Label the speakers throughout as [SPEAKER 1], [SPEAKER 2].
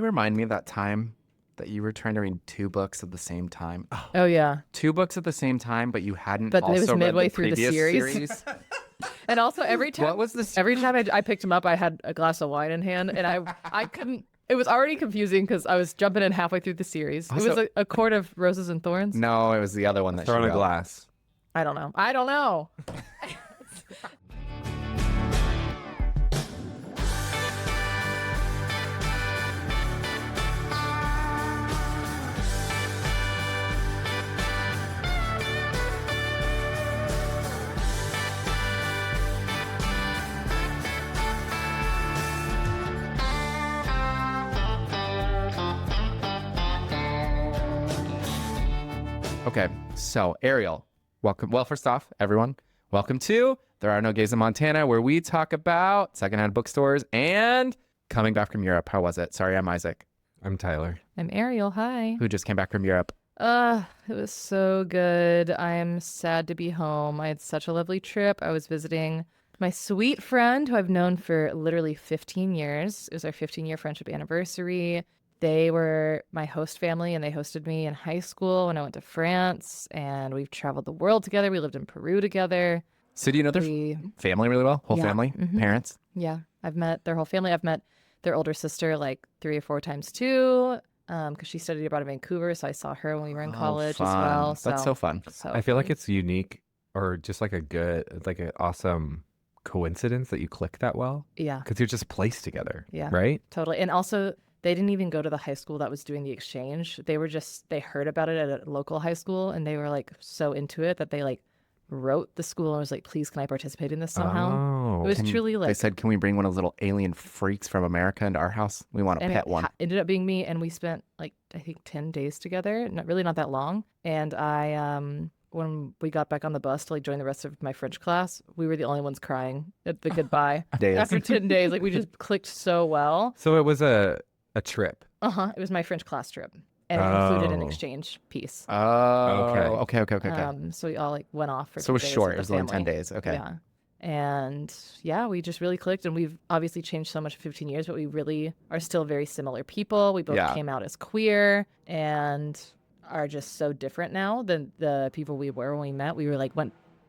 [SPEAKER 1] remind me of that time that you were trying to read 2 books at the same time?
[SPEAKER 2] Oh yeah.
[SPEAKER 1] 2 books at the same time, but you hadn't
[SPEAKER 2] But it was
[SPEAKER 1] also
[SPEAKER 2] midway
[SPEAKER 1] read the
[SPEAKER 2] through the
[SPEAKER 1] previous
[SPEAKER 2] series. And also every time
[SPEAKER 1] What was this?
[SPEAKER 2] every time I picked him up, I had a glass of wine in hand, and I couldn't. It was already confusing because I was jumping in halfway through the series.
[SPEAKER 1] Also,
[SPEAKER 2] it was a Court of Roses and Thorns.
[SPEAKER 1] No, it was the other one that
[SPEAKER 3] Throw
[SPEAKER 1] she
[SPEAKER 3] in a
[SPEAKER 1] wrote.
[SPEAKER 3] glass.
[SPEAKER 2] I don't know.
[SPEAKER 1] Okay, so Ariel, welcome. Well, first off, everyone, welcome to There Are No Gays in Montana, where we talk about secondhand bookstores and coming back from Europe. How was it? Sorry, I'm Isaac,
[SPEAKER 3] I'm Tyler.
[SPEAKER 2] I'm Ariel. Hi.
[SPEAKER 1] who just came back from Europe.
[SPEAKER 2] It was so good. I am sad to be home. I had such a lovely trip. I was visiting my sweet friend who I've known for literally 15 years. It was our 15-year friendship anniversary. They were my host family, and they hosted me in high school when I went to France, and we've traveled the world together. We lived in Peru together.
[SPEAKER 1] So do you know their family really well? Whole
[SPEAKER 2] Yeah.
[SPEAKER 1] family?
[SPEAKER 2] Mhm.
[SPEAKER 1] Parents?
[SPEAKER 2] Yeah, I've met their whole family. I've met their older sister like 3 or 4 times too, because she studied abroad in Vancouver, so I saw her when we were in college as
[SPEAKER 1] fun.
[SPEAKER 2] well.
[SPEAKER 1] That's so fun.
[SPEAKER 2] So
[SPEAKER 3] I feel like it's unique or just like an awesome coincidence that you click that well
[SPEAKER 2] yeah,
[SPEAKER 3] because you're just placed together.
[SPEAKER 2] Yeah.
[SPEAKER 3] Right?
[SPEAKER 2] totally. And also, they didn't even go to the high school that was doing the exchange. They heard about it at a local high school, and they were like so into it that they like wrote the school and was like, please, can I participate in this somehow?
[SPEAKER 3] Oh.
[SPEAKER 2] It was truly
[SPEAKER 1] They
[SPEAKER 2] like,
[SPEAKER 1] said, can we bring one of those little alien freaks from America into our house? We want to
[SPEAKER 2] and
[SPEAKER 1] pet
[SPEAKER 2] it
[SPEAKER 1] one.
[SPEAKER 2] ended up being me, and we spent like, I think 10 days together, not that long. And when we got back on the bus to like join the rest of my French class, we were the only ones crying at the goodbye.
[SPEAKER 1] Days.
[SPEAKER 2] After 10 days, like we just clicked so well.
[SPEAKER 3] So it was a trip.
[SPEAKER 2] It was my French class trip, and it included an
[SPEAKER 3] Oh.
[SPEAKER 2] exchange piece.
[SPEAKER 1] Oh,
[SPEAKER 3] Okay.
[SPEAKER 1] okay.
[SPEAKER 2] So we all like went off for
[SPEAKER 1] So it was
[SPEAKER 2] 2 days
[SPEAKER 1] short.
[SPEAKER 2] with
[SPEAKER 1] It was
[SPEAKER 2] the
[SPEAKER 1] only 10
[SPEAKER 2] family.
[SPEAKER 1] days. Okay.
[SPEAKER 2] Yeah. And yeah, we just really clicked, and we've obviously changed so much in 15 years, but we really are still very similar people. We both
[SPEAKER 1] Yeah.
[SPEAKER 2] came out as queer and are just so different now than the people we were when we met. We were like,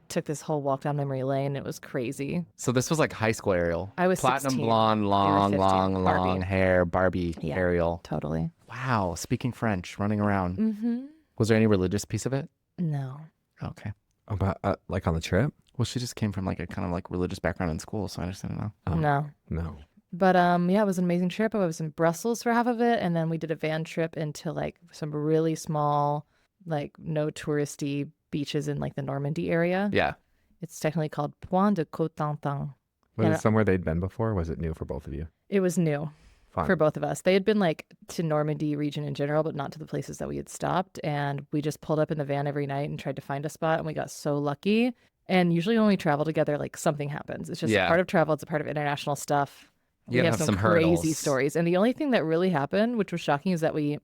[SPEAKER 2] took this whole walk down memory lane. It was crazy.
[SPEAKER 1] So this was like high school Ariel.
[SPEAKER 2] I was
[SPEAKER 1] Platinum
[SPEAKER 2] 16.
[SPEAKER 1] blonde,
[SPEAKER 2] They were
[SPEAKER 1] long
[SPEAKER 2] 15.
[SPEAKER 1] long
[SPEAKER 2] Barbie.
[SPEAKER 1] hair, Barbie
[SPEAKER 2] Yeah.
[SPEAKER 1] Ariel.
[SPEAKER 2] Totally.
[SPEAKER 1] Wow. Speaking French, running around.
[SPEAKER 2] Mm-hmm.
[SPEAKER 1] Was there any religious piece of it?
[SPEAKER 2] No.
[SPEAKER 1] Okay.
[SPEAKER 3] About like on the trip?
[SPEAKER 1] Well, she just came from like a kind of like religious background in school, so I just didn't know.
[SPEAKER 2] No.
[SPEAKER 3] No.
[SPEAKER 2] But yeah, it was an amazing trip. I was in Brussels for half of it, and then we did a van trip into like some really small, like no touristy beaches in like the Normandy area.
[SPEAKER 1] Yeah.
[SPEAKER 2] It's technically called Point de Cotentin.
[SPEAKER 3] Was
[SPEAKER 2] And
[SPEAKER 3] it somewhere they'd been before? Or was it new for both of you?
[SPEAKER 2] It was new
[SPEAKER 3] Fun.
[SPEAKER 2] for both of us. They had been like to Normandy region in general, but not to the places that we had stopped. And we just pulled up in the van every night and tried to find a spot, and we got so lucky. And usually when we travel together, like something happens. It's just a part of travel. It's a part of international stuff.
[SPEAKER 1] You
[SPEAKER 2] We
[SPEAKER 1] gotta
[SPEAKER 2] have
[SPEAKER 1] have
[SPEAKER 2] some
[SPEAKER 1] some
[SPEAKER 2] crazy
[SPEAKER 1] hurdles.
[SPEAKER 2] stories. And the only thing that really happened, which was shocking, is that we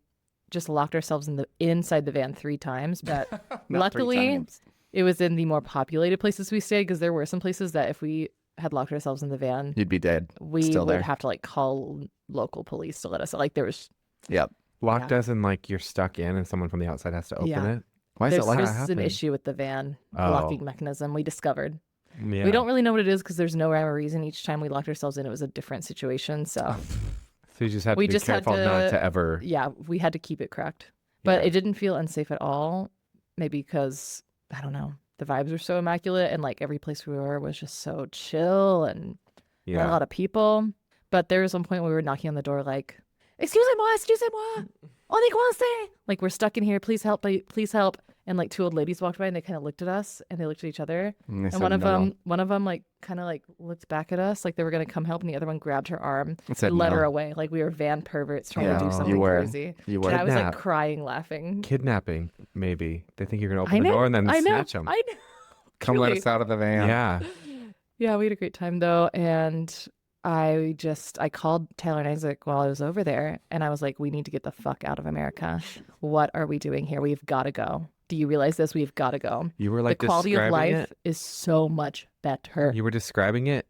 [SPEAKER 2] just locked ourselves inside the van 3 times. But
[SPEAKER 1] Not 3
[SPEAKER 2] luckily,
[SPEAKER 1] times.
[SPEAKER 2] it was in the more populated places we stayed, because there were some places that if we had locked ourselves in the van,
[SPEAKER 1] You'd be dead.
[SPEAKER 2] we
[SPEAKER 1] Still
[SPEAKER 2] would
[SPEAKER 1] there.
[SPEAKER 2] have to like call local police to let us out. Like there was
[SPEAKER 1] Yep.
[SPEAKER 3] Locked
[SPEAKER 2] Yeah.
[SPEAKER 3] as in like you're stuck in and someone from the outside has to open
[SPEAKER 2] Yeah.
[SPEAKER 3] it?
[SPEAKER 1] Why is it like
[SPEAKER 2] there's
[SPEAKER 1] that?
[SPEAKER 2] an
[SPEAKER 3] happen?
[SPEAKER 2] issue with the van
[SPEAKER 3] Oh.
[SPEAKER 2] locking mechanism we discovered.
[SPEAKER 3] Yeah.
[SPEAKER 2] We don't really know what it is because there's no rhyme or reason. Each time we locked ourselves in, it was a different situation. So
[SPEAKER 3] So you just have to
[SPEAKER 2] we
[SPEAKER 3] be
[SPEAKER 2] just had
[SPEAKER 3] careful not
[SPEAKER 2] to-
[SPEAKER 3] to ever.
[SPEAKER 2] yeah, we had to keep it cracked. But
[SPEAKER 3] Yeah.
[SPEAKER 2] it didn't feel unsafe at all. Maybe because, I don't know, the vibes were so immaculate, and like every place we were was just so chill and not a
[SPEAKER 3] Yeah.
[SPEAKER 2] lot of people. But there was one point where we were knocking on the door like, excusez-moi, on est coincé. Like, we're stuck in here, please help, please help. And like 2 old ladies walked by, and they kind of looked at us, and they looked at each other.
[SPEAKER 1] And they
[SPEAKER 2] And
[SPEAKER 1] said
[SPEAKER 2] one of
[SPEAKER 1] no.
[SPEAKER 2] them like kind of like looked back at us like they were going to come help, and the other one grabbed her arm
[SPEAKER 1] It said
[SPEAKER 2] and led
[SPEAKER 1] no.
[SPEAKER 2] her away like we were van perverts trying to
[SPEAKER 1] Yeah,
[SPEAKER 2] do
[SPEAKER 1] you
[SPEAKER 2] something
[SPEAKER 1] were.
[SPEAKER 2] crazy.
[SPEAKER 1] You were.
[SPEAKER 2] And I was like
[SPEAKER 3] Kidnap.
[SPEAKER 2] crying, laughing.
[SPEAKER 3] Kidnapping, maybe. They think you're going to
[SPEAKER 2] I
[SPEAKER 3] open the
[SPEAKER 2] know,
[SPEAKER 3] door and then
[SPEAKER 2] I know,
[SPEAKER 3] snatch them.
[SPEAKER 2] I know.
[SPEAKER 1] Come let
[SPEAKER 2] Truly.
[SPEAKER 1] us out of the van.
[SPEAKER 3] Yeah.
[SPEAKER 2] Yeah, we had a great time though, and I called Taylor and Isaac while I was over there, and I was like, we need to get the fuck out of America. What are we doing here? We've got to go. Do you realize this? We've got to go.
[SPEAKER 3] You were like
[SPEAKER 2] the quality of
[SPEAKER 3] describing
[SPEAKER 2] life
[SPEAKER 3] it.
[SPEAKER 2] is so much better.
[SPEAKER 3] You were describing it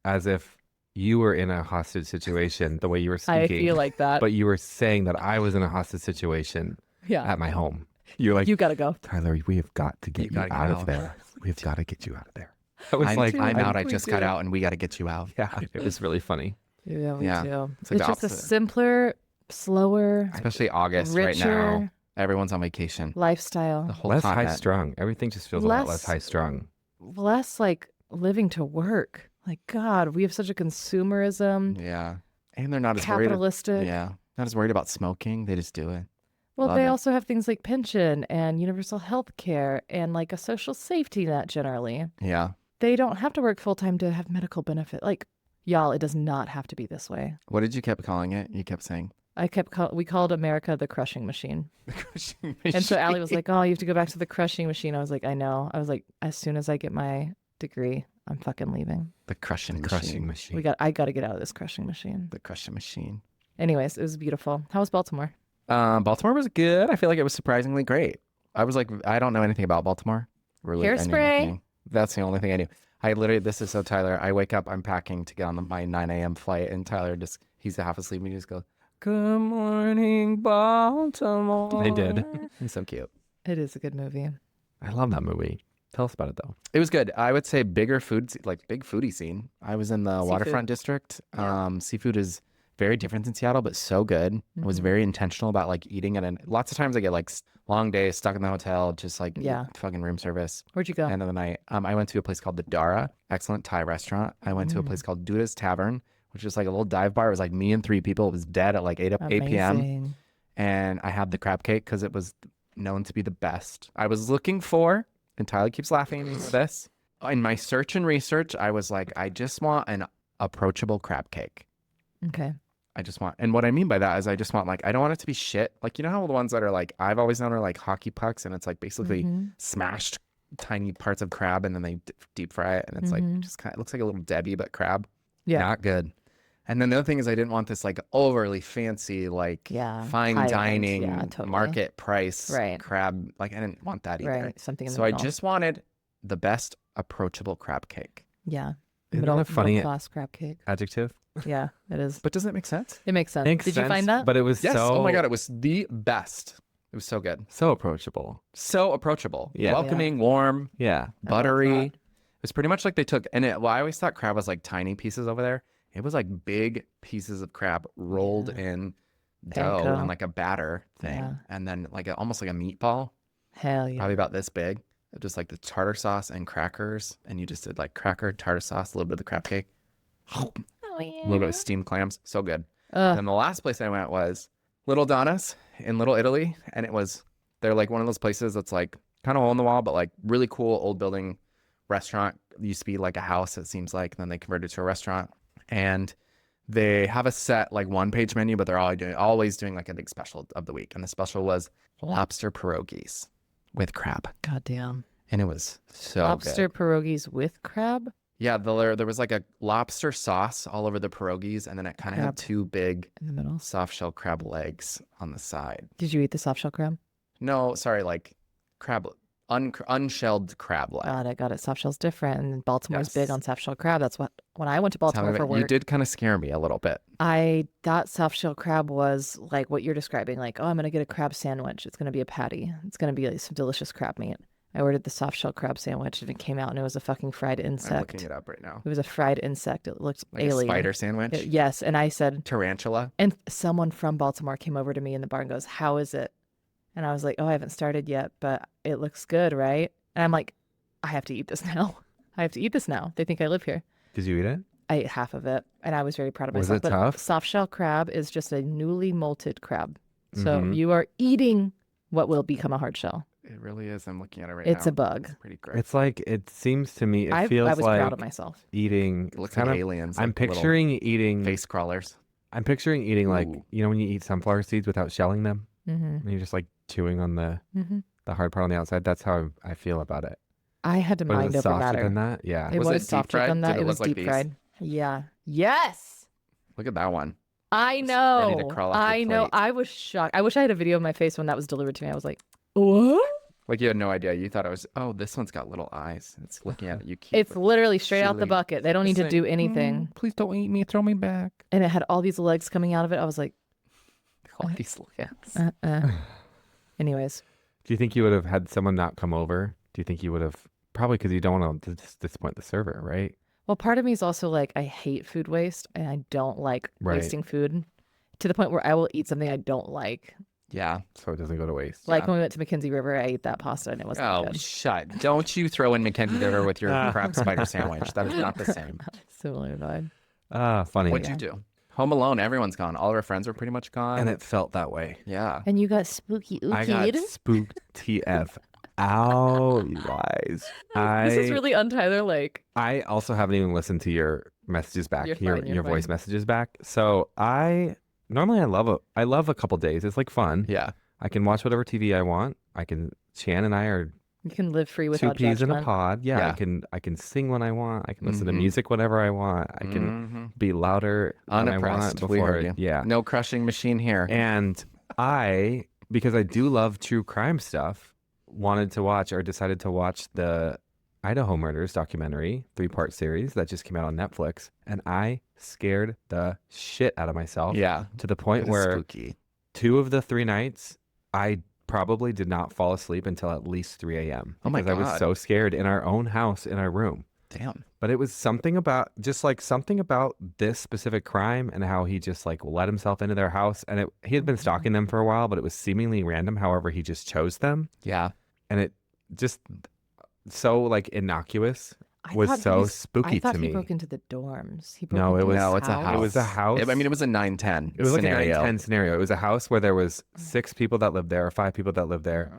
[SPEAKER 3] as if you were in a hostage situation the way you were
[SPEAKER 2] I
[SPEAKER 3] speaking.
[SPEAKER 2] feel like that.
[SPEAKER 3] But you were saying that I was in a hostage situation
[SPEAKER 2] yeah.
[SPEAKER 3] at my home. You're like,
[SPEAKER 2] You gotta go.
[SPEAKER 3] Tyler, we have got to get you
[SPEAKER 1] gotta get
[SPEAKER 3] out of
[SPEAKER 1] out.
[SPEAKER 3] there. We've got to get you out of there. I was like,
[SPEAKER 1] I'm out. I
[SPEAKER 2] we
[SPEAKER 1] just
[SPEAKER 2] do.
[SPEAKER 1] got out, and we got to get you out.
[SPEAKER 3] yeah, it was really funny.
[SPEAKER 2] Yeah, we
[SPEAKER 1] Yeah.
[SPEAKER 2] do.
[SPEAKER 1] It's
[SPEAKER 2] It's,
[SPEAKER 1] like the
[SPEAKER 2] just a
[SPEAKER 1] opposite.
[SPEAKER 2] simpler, slower,
[SPEAKER 1] Especially August right
[SPEAKER 2] richer
[SPEAKER 1] now. Everyone's on vacation. The
[SPEAKER 2] lifestyle.
[SPEAKER 1] whole
[SPEAKER 3] Less
[SPEAKER 1] continent.
[SPEAKER 3] high strung. Everything just feels a lot less
[SPEAKER 2] Less-
[SPEAKER 3] high strung.
[SPEAKER 2] Less like living to work. Like, God, we have such a consumerism,
[SPEAKER 1] Yeah, and they're not as worried.
[SPEAKER 2] capitalistic.
[SPEAKER 1] Yeah, not as worried about smoking. They just do it.
[SPEAKER 2] Well,
[SPEAKER 1] Love
[SPEAKER 2] they
[SPEAKER 1] it.
[SPEAKER 2] also have things like pension and universal health care and like a social safety net generally.
[SPEAKER 1] Yeah.
[SPEAKER 2] They don't have to work full time to have medical benefit. Like, y'all, it does not have to be this way.
[SPEAKER 1] What did you kept calling it? You kept saying.
[SPEAKER 2] We called America the crushing machine. And so Allie was like, "Oh, you have to go back to the crushing machine." I was like, "I know." I was like, "As soon as I get my degree, I'm fucking leaving.
[SPEAKER 1] "The crushing
[SPEAKER 3] Crushing
[SPEAKER 1] machine.
[SPEAKER 3] machine.
[SPEAKER 2] I got to get out of this crushing machine."
[SPEAKER 1] The crushing machine."
[SPEAKER 2] Anyways, it was beautiful. How was Baltimore?
[SPEAKER 1] Baltimore was good. I feel like it was surprisingly great. I was like, I don't know anything about Baltimore. Really, I knew
[SPEAKER 2] Hairspray.
[SPEAKER 1] nothing. That's the only thing I knew. I literally, this is so Tyler. I wake up, I'm packing to get on my 9 a.m. flight, and Tyler he's half asleep, and he just goes, "Good morning, Baltimore."
[SPEAKER 3] They did.
[SPEAKER 1] He's so cute.
[SPEAKER 2] It is a good movie.
[SPEAKER 3] I love that movie. Tell us about it though.
[SPEAKER 1] It was good. I would say bigger food, like big foodie scene. I was in the
[SPEAKER 2] Seafood.
[SPEAKER 1] waterfront district.
[SPEAKER 2] Yeah.
[SPEAKER 1] Seafood is very different in Seattle, but so good. I was
[SPEAKER 2] Mhm.
[SPEAKER 1] very intentional about like eating it. And lots of times I get like long days stuck in the hotel, just like
[SPEAKER 2] Yeah.
[SPEAKER 1] fucking room service.
[SPEAKER 2] Where'd you go?
[SPEAKER 1] End of the night. I went to a place called the Dara, excellent Thai restaurant. I went to a place called Duda's Tavern, which is like a little dive bar. It was like me and 3 people. It was dead at like 8 p.m.
[SPEAKER 2] Amazing.
[SPEAKER 1] And I had the crab cake because it was known to be the best. I was looking for, and Tyler keeps laughing at this. In my search and research, I was like, I just want an approachable crab cake.
[SPEAKER 2] Okay.
[SPEAKER 1] I just want, and what I mean by that is I just want like, I don't want it to be shit. Like, you know how the ones that are like, I've always known are like hockey pucks, and it's like basically
[SPEAKER 2] Mhm.
[SPEAKER 1] smashed tiny parts of crab, and then they deep fry it, and it's like
[SPEAKER 2] Mhm.
[SPEAKER 1] just kind of, it looks like a little Debbie, but crab.
[SPEAKER 2] Yeah.
[SPEAKER 1] Not good. And then the other thing is I didn't want this like overly fancy, like
[SPEAKER 2] Yeah.
[SPEAKER 1] fine
[SPEAKER 2] High end.
[SPEAKER 1] dining,
[SPEAKER 2] Yeah, totally.
[SPEAKER 1] market price
[SPEAKER 2] Right.
[SPEAKER 1] crab. Like I didn't want that either.
[SPEAKER 2] Right. Something in the
[SPEAKER 1] So I
[SPEAKER 2] middle.
[SPEAKER 1] just wanted the best approachable crab cake.
[SPEAKER 2] Yeah.
[SPEAKER 3] Isn't
[SPEAKER 2] Middle,
[SPEAKER 3] that a funny
[SPEAKER 2] middle class crab cake.
[SPEAKER 3] adjective?
[SPEAKER 2] Yeah, it is.
[SPEAKER 1] But does it make sense?
[SPEAKER 2] It makes sense.
[SPEAKER 3] Makes
[SPEAKER 2] Did you
[SPEAKER 3] sense,
[SPEAKER 2] find that?
[SPEAKER 3] But it was
[SPEAKER 1] Yes.
[SPEAKER 3] so
[SPEAKER 1] Oh my God. It was the best. It was so good.
[SPEAKER 3] so approachable.
[SPEAKER 1] So approachable.
[SPEAKER 3] Yeah.
[SPEAKER 1] Welcoming, warm,
[SPEAKER 3] Yeah.
[SPEAKER 1] buttery. It was pretty much like they took, and well, I always thought crab was like tiny pieces over there. It was like big pieces of crab rolled in dough
[SPEAKER 2] Panko.
[SPEAKER 1] and like a batter thing.
[SPEAKER 2] Yeah.
[SPEAKER 1] And then like almost like a meatball,
[SPEAKER 2] Hell yeah.
[SPEAKER 1] probably about this big. Just like the tartar sauce and crackers. And you just did like cracker, tartar sauce, a little bit of the crab cake,
[SPEAKER 2] Oh
[SPEAKER 1] a little bit of steamed clams. So good.
[SPEAKER 2] Ugh.
[SPEAKER 1] Then the last place I went was Little Donna's in Little Italy. And they're like one of those places that's like kind of hole in the wall, but like really cool old building restaurant. It used to be like a house, it seems like. And then they converted it to a restaurant. And they have a set like 1-page menu, but they're always doing like a big special of the week. And the special was lobster pierogies with crab.
[SPEAKER 2] Goddamn.
[SPEAKER 1] And it was so
[SPEAKER 2] Lobster
[SPEAKER 1] good.
[SPEAKER 2] pierogies with crab?
[SPEAKER 1] Yeah, there was like a lobster sauce all over the pierogies, and then it kind of had
[SPEAKER 2] Crab.
[SPEAKER 1] 2 big
[SPEAKER 2] In the middle.
[SPEAKER 1] soft shell crab legs on the side.
[SPEAKER 2] Did you eat the soft shell crab?
[SPEAKER 1] No, sorry, like crab, unshelled crab leg.
[SPEAKER 2] Got it. Soft shell's different. And Baltimore's
[SPEAKER 1] Yes.
[SPEAKER 2] big on soft shell crab. That's what, when I went to
[SPEAKER 1] Tell me
[SPEAKER 2] Baltimore for
[SPEAKER 1] about- you
[SPEAKER 2] work,
[SPEAKER 1] did kind of scare me a little bit.
[SPEAKER 2] that soft shell crab was like what you're describing. Like, oh, I'm going to get a crab sandwich. It's going to be a patty. It's going to be like some delicious crab meat. I ordered the soft shell crab sandwich and it came out and it was a fucking fried
[SPEAKER 1] I'm
[SPEAKER 2] insect.
[SPEAKER 1] looking it up right now.
[SPEAKER 2] It was a fried insect. It looked
[SPEAKER 1] Like
[SPEAKER 2] alien.
[SPEAKER 1] a spider sandwich,
[SPEAKER 2] Yes. And I said,
[SPEAKER 1] tarantula.
[SPEAKER 2] and someone from Baltimore came over to me in the bar and goes, "How is it?" And I was like, "Oh, I haven't started yet, but it looks good, right?" And I'm like, "I have to eat this now. I have to eat this now. They think I live here."
[SPEAKER 3] Did you eat it?
[SPEAKER 2] I ate half of it, and I was very proud of
[SPEAKER 3] Was
[SPEAKER 2] myself.
[SPEAKER 3] it
[SPEAKER 2] But
[SPEAKER 3] tough?
[SPEAKER 2] soft shell crab is just a newly molted crab, so
[SPEAKER 3] Mhm.
[SPEAKER 2] you are eating what will become a hard shell.
[SPEAKER 1] It really is. I'm looking at it right
[SPEAKER 2] It's
[SPEAKER 1] now.
[SPEAKER 2] a bug.
[SPEAKER 1] It's pretty great.
[SPEAKER 3] It's like it seems to me. It
[SPEAKER 2] I
[SPEAKER 3] feels
[SPEAKER 2] was
[SPEAKER 3] like
[SPEAKER 2] proud of myself.
[SPEAKER 3] eating.
[SPEAKER 1] It looks
[SPEAKER 3] kind
[SPEAKER 1] like
[SPEAKER 3] of.
[SPEAKER 1] aliens.
[SPEAKER 3] I'm
[SPEAKER 1] like little
[SPEAKER 3] picturing eating.
[SPEAKER 1] face crawlers.
[SPEAKER 3] I'm picturing eating like
[SPEAKER 1] Ooh.
[SPEAKER 3] when you eat sunflower seeds without shelling them,
[SPEAKER 2] Mm-hmm.
[SPEAKER 3] and you're just like chewing on the
[SPEAKER 2] Mm-hmm.
[SPEAKER 3] hard part on the outside. That's how I feel about it.
[SPEAKER 2] I had to
[SPEAKER 3] But
[SPEAKER 2] mind
[SPEAKER 3] is it
[SPEAKER 2] over
[SPEAKER 3] softer
[SPEAKER 2] matter.
[SPEAKER 3] than that? Yeah.
[SPEAKER 2] It
[SPEAKER 1] Was
[SPEAKER 2] was,
[SPEAKER 1] it deep
[SPEAKER 2] softer
[SPEAKER 1] fried?
[SPEAKER 2] than that.
[SPEAKER 1] Did it
[SPEAKER 2] It was
[SPEAKER 1] look like
[SPEAKER 2] deep
[SPEAKER 1] these?
[SPEAKER 2] fried. Yeah. Yes.
[SPEAKER 1] Look at that one.
[SPEAKER 2] I
[SPEAKER 1] Just
[SPEAKER 2] know.
[SPEAKER 1] ready to crawl off your
[SPEAKER 2] I know.
[SPEAKER 1] plate.
[SPEAKER 2] I was shocked. I wish I had a video of my face when that was delivered to me. I was like, what?
[SPEAKER 1] Like you had no idea. You thought it was, oh, this one's got little eyes. It's looking at it. You keep
[SPEAKER 2] It's literally straight out the
[SPEAKER 1] chilling.
[SPEAKER 2] bucket. They don't need to
[SPEAKER 1] It's
[SPEAKER 2] do
[SPEAKER 1] like,
[SPEAKER 2] anything.
[SPEAKER 1] Please don't eat me. Throw me back.
[SPEAKER 2] And it had all these legs coming out of it. I was like,
[SPEAKER 1] All these legs.
[SPEAKER 2] anyways.
[SPEAKER 3] Do you think you would have had someone not come over? Do you think you would have probably because you don't want to disappoint the server, right?
[SPEAKER 2] Well, part of me is also like, I hate food waste and I don't like
[SPEAKER 3] Right.
[SPEAKER 2] wasting food to the point where I will eat something I don't like.
[SPEAKER 1] Yeah.
[SPEAKER 3] So it doesn't go to waste.
[SPEAKER 2] Like when we went to Mackenzie River, I ate that pasta and it wasn't
[SPEAKER 1] Oh,
[SPEAKER 2] good.
[SPEAKER 1] shut. Don't you throw in Mackenzie River with your crab spider sandwich. That is not the same.
[SPEAKER 2] Similar vibe.
[SPEAKER 3] Funny.
[SPEAKER 1] What'd you do? Home Alone. Everyone's gone. All of our friends were pretty much gone.
[SPEAKER 3] And it felt that way.
[SPEAKER 1] Yeah.
[SPEAKER 2] And you got spooky
[SPEAKER 3] I got
[SPEAKER 2] ookied.
[SPEAKER 3] spooked TF. Ow, you guys.
[SPEAKER 2] This is really un-Tyler like.
[SPEAKER 3] I also haven't even listened to your messages back,
[SPEAKER 2] You're
[SPEAKER 3] your
[SPEAKER 2] fine, you're
[SPEAKER 3] voice
[SPEAKER 2] fine.
[SPEAKER 3] messages back. So I love a couple days. It's like fun.
[SPEAKER 1] Yeah.
[SPEAKER 3] I can watch whatever TV I want. Chan and I are
[SPEAKER 2] You can live free
[SPEAKER 3] two
[SPEAKER 2] without
[SPEAKER 3] peas in a
[SPEAKER 2] judgment.
[SPEAKER 3] pod. Yeah,
[SPEAKER 1] Yeah.
[SPEAKER 3] I can sing when I want. I can listen to
[SPEAKER 1] Mhm.
[SPEAKER 3] music whenever I want. I can be louder when I want
[SPEAKER 1] Unoppressed. We
[SPEAKER 3] before.
[SPEAKER 1] heard you.
[SPEAKER 3] Yeah.
[SPEAKER 1] No crushing machine here.
[SPEAKER 3] And because I do love true crime stuff, wanted to watch or decided to watch the Idaho Murders documentary, 3-part series that just came out on Netflix. And I scared the shit out of myself
[SPEAKER 1] Yeah.
[SPEAKER 3] to the point
[SPEAKER 1] It is
[SPEAKER 3] where
[SPEAKER 1] spooky.
[SPEAKER 3] 2 of the 3 nights, I probably did not fall asleep until at least 3 a.m.
[SPEAKER 1] Oh my
[SPEAKER 3] Because I was
[SPEAKER 1] God.
[SPEAKER 3] so scared in our own house, in our room.
[SPEAKER 1] Damn.
[SPEAKER 3] But it was something about this specific crime and how he just like let himself into their house. And he had been stalking them for a while, but it was seemingly random. However, he just chose them.
[SPEAKER 1] Yeah.
[SPEAKER 3] And it just so like innocuous
[SPEAKER 2] I
[SPEAKER 3] was
[SPEAKER 2] thought
[SPEAKER 3] so
[SPEAKER 2] he's-
[SPEAKER 3] spooky
[SPEAKER 2] I thought
[SPEAKER 3] to
[SPEAKER 2] he
[SPEAKER 3] me.
[SPEAKER 2] broke into the dorms. He broke
[SPEAKER 3] No,
[SPEAKER 2] into
[SPEAKER 3] it was-
[SPEAKER 2] his
[SPEAKER 1] No, it's a house.
[SPEAKER 3] It was a house.
[SPEAKER 1] I mean, it was a 9-10
[SPEAKER 3] It was like
[SPEAKER 1] scenario.
[SPEAKER 3] a 9-10 scenario. It was a house where there was 6 people that lived there or 5 people that lived there.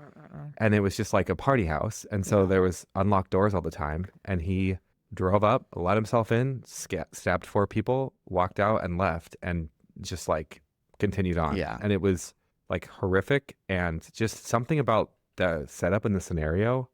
[SPEAKER 3] And it was just like a party house. And so there was unlocked doors all the time. And he drove up, let himself in, stabbed 4 people, walked out and left and just like continued on.
[SPEAKER 1] Yeah.
[SPEAKER 3] And it was like horrific and just something about the setup in the scenario.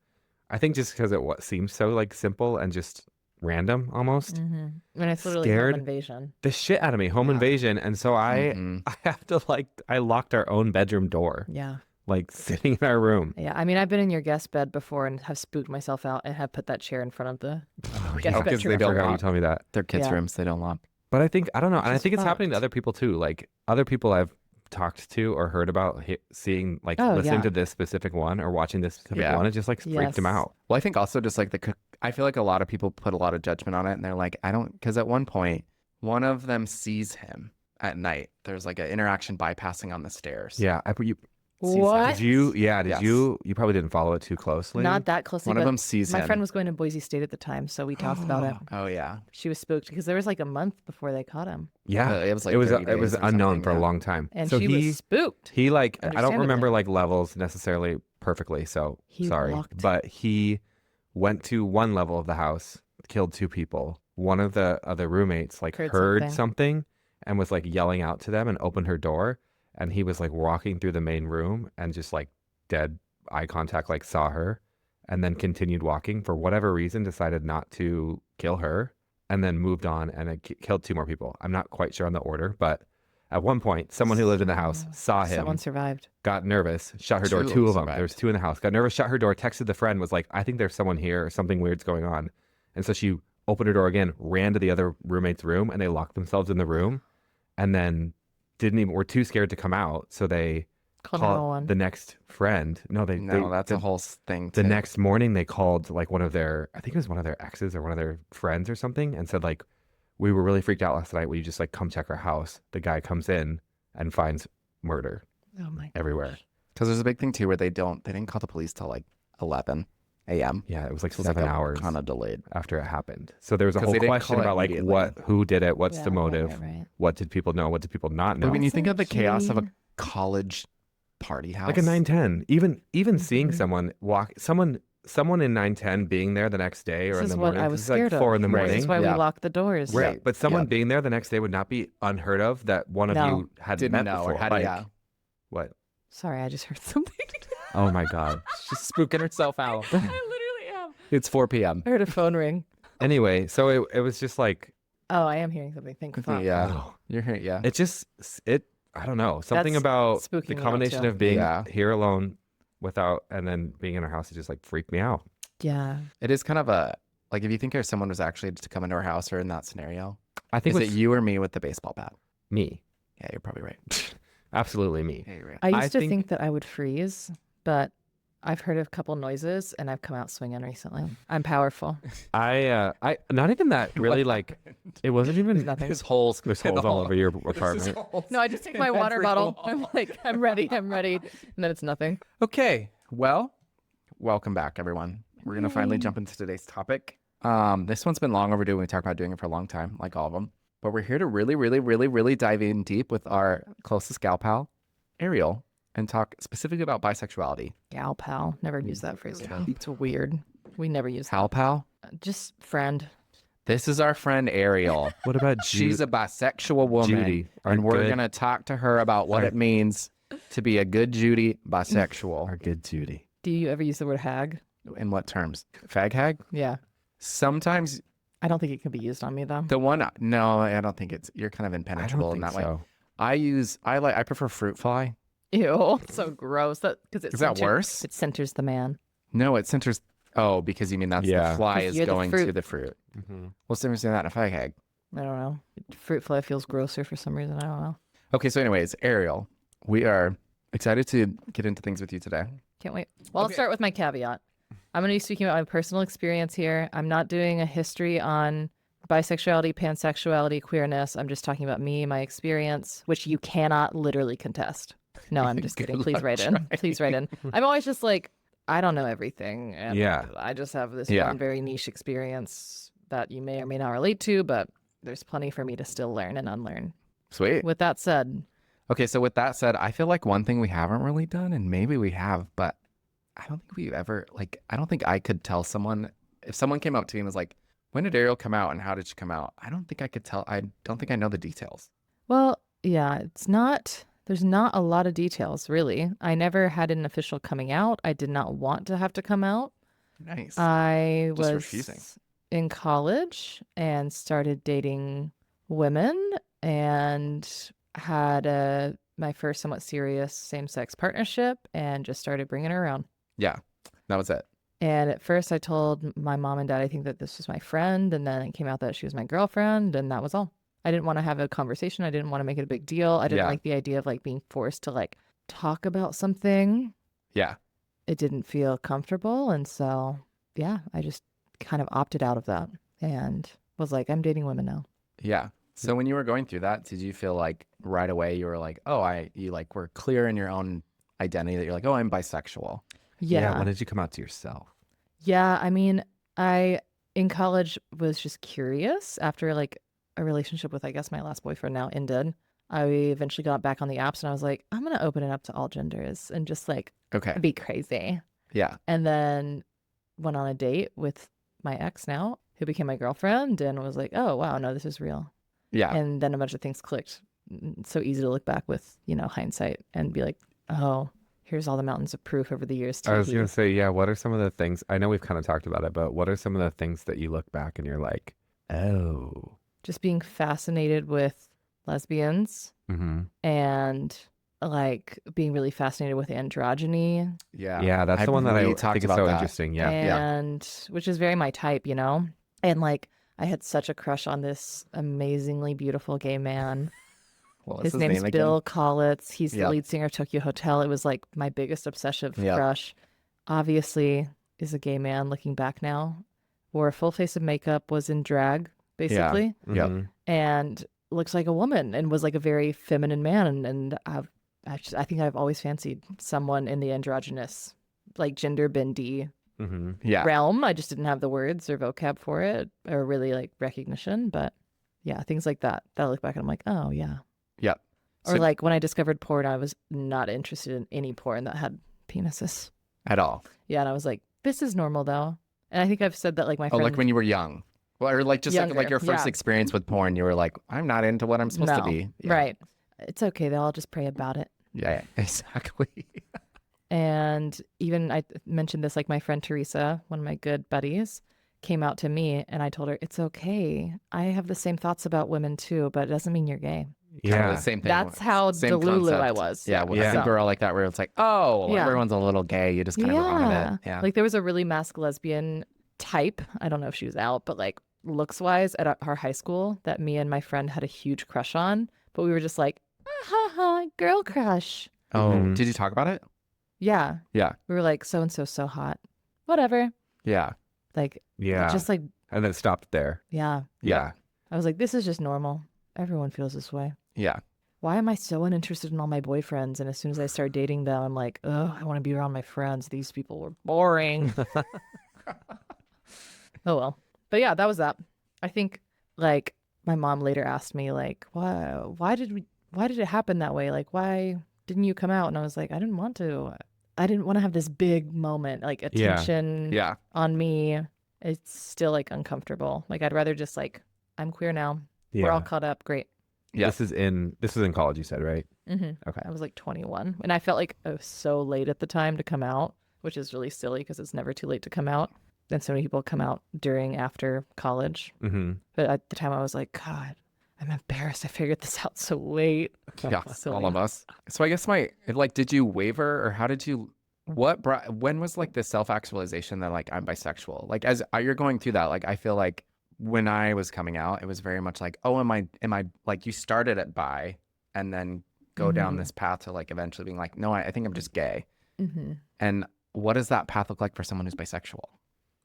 [SPEAKER 3] I think just because seems so like simple and just random almost.
[SPEAKER 2] Mm-hmm. And it's literally
[SPEAKER 3] Scared
[SPEAKER 2] home invasion.
[SPEAKER 3] the shit out of me, home invasion. And so
[SPEAKER 1] Mhm.
[SPEAKER 3] I have to I locked our own bedroom door,
[SPEAKER 2] Yeah.
[SPEAKER 3] like sitting in our room.
[SPEAKER 2] Yeah. I mean, I've been in your guest bed before and have spooked myself out and have put that chair in front of the guest
[SPEAKER 1] Oh, 'cause
[SPEAKER 2] bedroom.
[SPEAKER 1] they
[SPEAKER 3] I
[SPEAKER 1] don't
[SPEAKER 3] forgot you
[SPEAKER 1] lock.
[SPEAKER 3] told me that.
[SPEAKER 1] Their kids'
[SPEAKER 2] Yeah.
[SPEAKER 1] rooms, they don't lock.
[SPEAKER 3] But I don't know. And I
[SPEAKER 2] Just
[SPEAKER 3] think it's happening to
[SPEAKER 2] fucked.
[SPEAKER 3] other people too. Like other people I've talked to or heard about seeing, like
[SPEAKER 2] Oh,
[SPEAKER 3] listening
[SPEAKER 2] yeah.
[SPEAKER 3] to this specific one or watching this specific
[SPEAKER 1] Yeah.
[SPEAKER 3] one. It just like freaked them
[SPEAKER 2] Yes.
[SPEAKER 3] out.
[SPEAKER 1] Well, I think also just like I feel like a lot of people put a lot of judgment on it and they're like, because at one point, one of them sees him at night. There's like an interaction bypassing on the stairs.
[SPEAKER 3] Yeah.
[SPEAKER 2] What?
[SPEAKER 3] Did you? Yeah. Did
[SPEAKER 1] Yes.
[SPEAKER 3] you probably didn't follow it too closely.
[SPEAKER 2] Not that closely.
[SPEAKER 1] One of
[SPEAKER 2] but
[SPEAKER 1] them sees
[SPEAKER 2] my
[SPEAKER 1] him.
[SPEAKER 2] friend was going to Boise State at the time, so we talked about it.
[SPEAKER 1] Oh, yeah.
[SPEAKER 2] She was spooked because there was like a month before they caught him,
[SPEAKER 3] Yeah.
[SPEAKER 1] It was like
[SPEAKER 3] it was
[SPEAKER 1] 30
[SPEAKER 3] it was
[SPEAKER 1] days or
[SPEAKER 3] unknown
[SPEAKER 1] something,
[SPEAKER 3] for a
[SPEAKER 1] yeah.
[SPEAKER 3] long time.
[SPEAKER 2] and
[SPEAKER 3] so
[SPEAKER 2] she
[SPEAKER 3] he
[SPEAKER 2] was spooked.
[SPEAKER 3] he like I don't
[SPEAKER 2] Understandably.
[SPEAKER 3] remember like levels necessarily perfectly. So
[SPEAKER 2] He
[SPEAKER 3] sorry,
[SPEAKER 2] walked.
[SPEAKER 3] but he went to one level of the house, killed 2 people. One of the other roommates like
[SPEAKER 2] Heard
[SPEAKER 3] heard something and was like yelling out to them and opened her door. And he was like walking through the main room and just like dead eye contact, like saw her and then continued walking for whatever reason, decided not to kill her and then moved on and it killed 2 more people. I'm not quite sure on the order, but at one point, someone who lived in the house saw him,
[SPEAKER 2] Someone survived.
[SPEAKER 3] got nervous, shut her door.
[SPEAKER 1] 2
[SPEAKER 3] 2 of them.
[SPEAKER 1] survived.
[SPEAKER 3] There was 2 in the house. Got nervous, shut her door, texted the friend, was like, I think there's someone here or something weird's going on. And so she opened her door again, ran to the other roommate's room and they locked themselves in the room and then were too scared to come out. So they
[SPEAKER 2] Called
[SPEAKER 3] called
[SPEAKER 2] 911.
[SPEAKER 3] the next friend. No,
[SPEAKER 1] That's a whole thing.
[SPEAKER 3] the
[SPEAKER 1] too.
[SPEAKER 3] next morning they called like I think it was one of their exes or one of their friends or something and said like, we were really freaked out last night. Will you just like come check our house? The guy comes in and finds murder
[SPEAKER 2] Oh my.
[SPEAKER 3] everywhere.
[SPEAKER 1] Because there's a big thing too where they didn't call the police till like 11 a.m.
[SPEAKER 3] Yeah, it was like
[SPEAKER 1] So it's
[SPEAKER 3] 7 hours
[SPEAKER 1] kind of delayed.
[SPEAKER 3] after it happened. So there was a
[SPEAKER 1] 'Cause
[SPEAKER 3] whole
[SPEAKER 1] they didn't
[SPEAKER 3] question
[SPEAKER 1] call it
[SPEAKER 3] about like
[SPEAKER 1] immediately.
[SPEAKER 3] who did it? What's
[SPEAKER 2] Yeah,
[SPEAKER 3] the
[SPEAKER 2] right,
[SPEAKER 3] motive?
[SPEAKER 2] right.
[SPEAKER 3] What did people know? What did people not
[SPEAKER 1] But
[SPEAKER 3] know?
[SPEAKER 1] when you
[SPEAKER 2] That's
[SPEAKER 1] think
[SPEAKER 2] so
[SPEAKER 1] of the chaos of a
[SPEAKER 2] cute.
[SPEAKER 1] college party house,
[SPEAKER 3] Like a 910. Even seeing
[SPEAKER 2] Mhm.
[SPEAKER 3] someone in 910 being there the next day or
[SPEAKER 2] This
[SPEAKER 3] in
[SPEAKER 2] is
[SPEAKER 3] the
[SPEAKER 2] what
[SPEAKER 3] morning.
[SPEAKER 2] I was
[SPEAKER 3] this is like
[SPEAKER 2] scared
[SPEAKER 3] 4
[SPEAKER 2] of.
[SPEAKER 3] in the
[SPEAKER 1] Right.
[SPEAKER 3] morning.
[SPEAKER 2] This is why
[SPEAKER 1] Yeah.
[SPEAKER 2] we locked the doors.
[SPEAKER 3] Right.
[SPEAKER 1] Yeah.
[SPEAKER 3] But someone
[SPEAKER 1] Yeah.
[SPEAKER 3] being there the next day would not be unheard of that one of
[SPEAKER 2] No.
[SPEAKER 3] you had
[SPEAKER 1] didn't
[SPEAKER 3] met
[SPEAKER 1] know
[SPEAKER 3] before.
[SPEAKER 1] or had
[SPEAKER 3] Like,
[SPEAKER 1] yeah.
[SPEAKER 3] what?
[SPEAKER 2] Sorry, I just heard something.
[SPEAKER 3] Oh my God.
[SPEAKER 1] She's spooking herself out.
[SPEAKER 2] I literally am.
[SPEAKER 1] It's 4 p.m.
[SPEAKER 2] I heard a phone ring.
[SPEAKER 3] Anyway, so it was just like,
[SPEAKER 2] Oh, I am hearing something. Thank fuck.
[SPEAKER 1] Yeah,
[SPEAKER 3] oh,
[SPEAKER 1] you're here. Yeah,
[SPEAKER 3] it I don't know. Something
[SPEAKER 2] That's
[SPEAKER 3] about
[SPEAKER 2] spooking
[SPEAKER 3] the
[SPEAKER 2] me out,
[SPEAKER 3] combination
[SPEAKER 2] too.
[SPEAKER 3] of being
[SPEAKER 1] Yeah.
[SPEAKER 3] here alone without, and then being in her house, it just like freaked me out.
[SPEAKER 2] Yeah.
[SPEAKER 1] It is kind of a, like if you think if someone was actually to come into our house or in that scenario,
[SPEAKER 3] I think
[SPEAKER 1] is
[SPEAKER 3] it
[SPEAKER 1] it
[SPEAKER 3] was
[SPEAKER 1] you or me with the baseball bat?
[SPEAKER 3] me.
[SPEAKER 1] Yeah, you're probably right.
[SPEAKER 3] Absolutely me.
[SPEAKER 1] Yeah, you're right.
[SPEAKER 2] I used
[SPEAKER 3] I
[SPEAKER 2] to
[SPEAKER 3] think-
[SPEAKER 2] think that I would freeze, but I've heard a couple noises and I've come out swinging recently. I'm powerful.
[SPEAKER 3] I not even that really like it wasn't even
[SPEAKER 2] Nothing.
[SPEAKER 1] There's holes.
[SPEAKER 3] there's
[SPEAKER 1] in the
[SPEAKER 3] holes all
[SPEAKER 1] wall.
[SPEAKER 3] over your
[SPEAKER 1] There's
[SPEAKER 3] apartment.
[SPEAKER 1] holes
[SPEAKER 2] No, I just take my
[SPEAKER 1] in
[SPEAKER 2] water
[SPEAKER 1] every
[SPEAKER 2] bottle.
[SPEAKER 1] wall.
[SPEAKER 2] I'm like, I'm ready. And then it's nothing.
[SPEAKER 1] Okay, well, welcome back, everyone. We're gonna finally jump into today's topic. This one's been long overdue. We talked about doing it for a long time, like all of them. But we're here to really, really, really, really dive in deep with our closest gal pal, Ariel, and talk specifically about bisexuality.
[SPEAKER 2] Gal pal. Never use that phrase. It's weird. We never use
[SPEAKER 1] Pal pal.
[SPEAKER 2] that. Just friend.
[SPEAKER 1] This is our friend Ariel.
[SPEAKER 3] What about
[SPEAKER 1] She's a bisexual woman,
[SPEAKER 3] Judy, our
[SPEAKER 1] and we're
[SPEAKER 3] good-
[SPEAKER 1] gonna talk to her about what
[SPEAKER 3] our-
[SPEAKER 1] it means to be a good Judy bisexual.
[SPEAKER 3] our good Judy?
[SPEAKER 2] Do you ever use the word hag?
[SPEAKER 1] In what terms? Fag hag?
[SPEAKER 2] Yeah.
[SPEAKER 1] Sometimes
[SPEAKER 2] I don't think it can be used on me though.
[SPEAKER 1] the one. No, I don't think it's. You're kind of
[SPEAKER 3] I
[SPEAKER 1] impenetrable
[SPEAKER 3] don't
[SPEAKER 1] in
[SPEAKER 3] think
[SPEAKER 1] that way.
[SPEAKER 3] so.
[SPEAKER 1] I prefer fruit fly.
[SPEAKER 2] Ew. So gross. That because
[SPEAKER 1] Is that worse?
[SPEAKER 2] It centers the man.
[SPEAKER 1] No, it centers. Oh, because you mean that's
[SPEAKER 3] Yeah.
[SPEAKER 1] the fly
[SPEAKER 2] 'Cause
[SPEAKER 1] is
[SPEAKER 2] you're the
[SPEAKER 1] going
[SPEAKER 2] fruit.
[SPEAKER 1] to the fruit.
[SPEAKER 3] Mm-hmm.
[SPEAKER 1] What's the difference between that and a fag hag?
[SPEAKER 2] I don't know. Fruit fly feels grosser for some reason. I don't know.
[SPEAKER 1] Okay, so anyways, Ariel, we are excited to get into things with you today.
[SPEAKER 2] Can't wait. Well,
[SPEAKER 1] Okay.
[SPEAKER 2] I'll start with my caveat. I'm going to be speaking about my personal experience here. I'm not doing a history on bisexuality, pansexuality, queerness. I'm just talking about me, my experience, which you cannot literally contest. No, I'm just
[SPEAKER 1] Good
[SPEAKER 2] kidding. Please
[SPEAKER 1] luck
[SPEAKER 2] write in. Please write in. I'm always just like, I don't know everything. And
[SPEAKER 3] Yeah.
[SPEAKER 2] I just have this
[SPEAKER 1] Yeah.
[SPEAKER 2] one very niche experience that you may or may not relate to, but there's plenty for me to still learn and unlearn.
[SPEAKER 1] Sweet.
[SPEAKER 2] With that said,
[SPEAKER 1] Okay, so with that said, I feel like one thing we haven't really done, and maybe we have, but I don't think we've ever, like, I don't think I could tell someone, if someone came up to me and was like, when did Ariel come out and how did she come out? I don't think I could tell. I don't think I know the details.
[SPEAKER 2] well, yeah, there's not a lot of details, really. I never had an official coming out. I did not want to have to come out.
[SPEAKER 1] Nice.
[SPEAKER 2] I
[SPEAKER 1] Just
[SPEAKER 2] was
[SPEAKER 1] refusing.
[SPEAKER 2] in college and started dating women and had my first somewhat serious same-sex partnership and just started bringing her around.
[SPEAKER 1] Yeah, that was it.
[SPEAKER 2] And at first I told my mom and dad I think that this was my friend, and then it came out that she was my girlfriend, and that was all. I didn't want to have a conversation. I didn't want to make it a big deal. I didn't
[SPEAKER 1] Yeah.
[SPEAKER 2] like the idea of like being forced to like talk about something.
[SPEAKER 1] Yeah.
[SPEAKER 2] It didn't feel comfortable, and so yeah, I just kind of opted out of that and was like, I'm dating women now.
[SPEAKER 1] Yeah. So when you were going through that, did you feel like right away you were like, oh, you like were clear in your own identity that you're like, oh, I'm bisexual.
[SPEAKER 2] Yeah.
[SPEAKER 3] When did you come out to yourself?
[SPEAKER 2] Yeah, I mean, I in college was just curious after like a relationship with I guess my last boyfriend now ended. I eventually got back on the apps and I was like, I'm gonna open it up to all genders and just like
[SPEAKER 1] Okay.
[SPEAKER 2] be crazy.
[SPEAKER 1] Yeah.
[SPEAKER 2] And then went on a date with my ex now, who became my girlfriend, and was like, oh wow, no, this is real.
[SPEAKER 1] Yeah.
[SPEAKER 2] And then a bunch of things clicked. It's so easy to look back with, hindsight and be like, oh, here's all the mountains of proof over the years.
[SPEAKER 3] I was
[SPEAKER 2] TP.
[SPEAKER 3] going to say, yeah, what are some of the things? I know we've kind of talked about it, but what are some of the things that you look back and you're like, oh.
[SPEAKER 2] Just being fascinated with lesbians
[SPEAKER 3] Mm-hmm.
[SPEAKER 2] and like being really fascinated with androgyny
[SPEAKER 1] Yeah.
[SPEAKER 3] Yeah, that's the one that
[SPEAKER 1] we
[SPEAKER 3] I
[SPEAKER 1] talked
[SPEAKER 3] think is
[SPEAKER 1] about
[SPEAKER 3] so
[SPEAKER 1] that.
[SPEAKER 3] interesting. Yeah.
[SPEAKER 2] and which is very my type, And like I had such a crush on this amazingly beautiful gay man.
[SPEAKER 1] What was
[SPEAKER 2] His
[SPEAKER 1] his
[SPEAKER 2] name's
[SPEAKER 1] name again?
[SPEAKER 2] Bill Collitz. He's the
[SPEAKER 1] Yep.
[SPEAKER 2] lead singer of Tokyo Hotel. It was like my biggest obsessive
[SPEAKER 1] Yep.
[SPEAKER 2] crush. Obviously is a gay man looking back now. Wore a full face of makeup, was in drag, basically.
[SPEAKER 1] Yep.
[SPEAKER 3] Mhm.
[SPEAKER 2] And looks like a woman and was like a very feminine man. And I think I've always fancied someone in the androgynous, like gender bendy
[SPEAKER 3] Mhm.
[SPEAKER 1] Yeah.
[SPEAKER 2] realm. I just didn't have the words or vocab for it or really like recognition. But yeah, things like that. I look back and I'm like, oh yeah.
[SPEAKER 1] Yep.
[SPEAKER 2] Or
[SPEAKER 1] So-
[SPEAKER 2] like when I discovered porn, I was not interested in any porn that had penises.
[SPEAKER 1] At all.
[SPEAKER 2] Yeah, and I was like, this is normal though. And I think I've said that like my
[SPEAKER 1] Oh,
[SPEAKER 2] friend.
[SPEAKER 1] like when you were young. Well, or like just like
[SPEAKER 2] Younger,
[SPEAKER 1] your first
[SPEAKER 2] yeah.
[SPEAKER 1] experience with porn, you were like, I'm not into what I'm supposed to
[SPEAKER 2] No,
[SPEAKER 1] be. Yeah.
[SPEAKER 2] Right. It's okay though. I'll just pray about it.
[SPEAKER 1] Yeah, exactly.
[SPEAKER 2] And even I mentioned this, like my friend Teresa, one of my good buddies, came out to me and I told her, it's okay. I have the same thoughts about women too, but it doesn't mean you're gay.
[SPEAKER 1] Kind of
[SPEAKER 3] Yeah.
[SPEAKER 1] the same thing.
[SPEAKER 2] That's how
[SPEAKER 1] Same
[SPEAKER 2] Delulu I
[SPEAKER 1] concept.
[SPEAKER 2] was.
[SPEAKER 1] Yeah, well, I
[SPEAKER 3] Yeah.
[SPEAKER 1] think we're all like that, where it's like, oh,
[SPEAKER 2] Yeah.
[SPEAKER 1] everyone's a little gay. You just kind of run with it. Yeah.
[SPEAKER 2] Like there was a really masked lesbian type. I don't know if she was out, but like looks wise at our high school that me and my friend had a huge crush on. But we were just like, ah, ha, ha, girl crush.
[SPEAKER 1] Oh,
[SPEAKER 3] Mhm.
[SPEAKER 1] did you talk about it?
[SPEAKER 2] Yeah.
[SPEAKER 1] Yeah.
[SPEAKER 2] We were like, so and so hot. Whatever.
[SPEAKER 1] Yeah.
[SPEAKER 2] Like,
[SPEAKER 3] Yeah.
[SPEAKER 2] just like,
[SPEAKER 3] And then it stopped there.
[SPEAKER 2] yeah.
[SPEAKER 3] Yeah.
[SPEAKER 2] I was like, this is just normal. Everyone feels this way.
[SPEAKER 1] Yeah.
[SPEAKER 2] Why am I so uninterested in all my boyfriends? And as soon as I start dating them, I'm like, oh, I want to be around my friends. These people were boring. Oh, well. But yeah, that was that. I think like my mom later asked me like, why did it happen that way? Like, why didn't you come out? And I was like, I didn't want to. I didn't want to have this big moment, like attention
[SPEAKER 1] Yeah.
[SPEAKER 2] on me. It's still like uncomfortable. Like I'd rather just like, I'm queer now.
[SPEAKER 3] Yeah.
[SPEAKER 2] We're all caught up. Great.
[SPEAKER 1] Yeah.
[SPEAKER 3] This was in college, you said, right?
[SPEAKER 2] Mm-hmm.
[SPEAKER 3] Okay.
[SPEAKER 2] I was like 21 and I felt like I was so late at the time to come out, which is really silly because it's never too late to come out. And so many people come out after college.
[SPEAKER 3] Mm-hmm.
[SPEAKER 2] But at the time I was like, God, I'm embarrassed. I figured this out so late.
[SPEAKER 1] Yeah.
[SPEAKER 2] Silly.
[SPEAKER 1] All of us. So I guess did you waver or how did you, when was like the self-actualization that like I'm bisexual? Like as you're going through that, like I feel like when I was coming out, it was very much like, oh, am I like you started at bi and then go down this path to like eventually being like, no, I think I'm just gay.
[SPEAKER 2] Mm-hmm.
[SPEAKER 1] And what does that path look like for someone who's bisexual?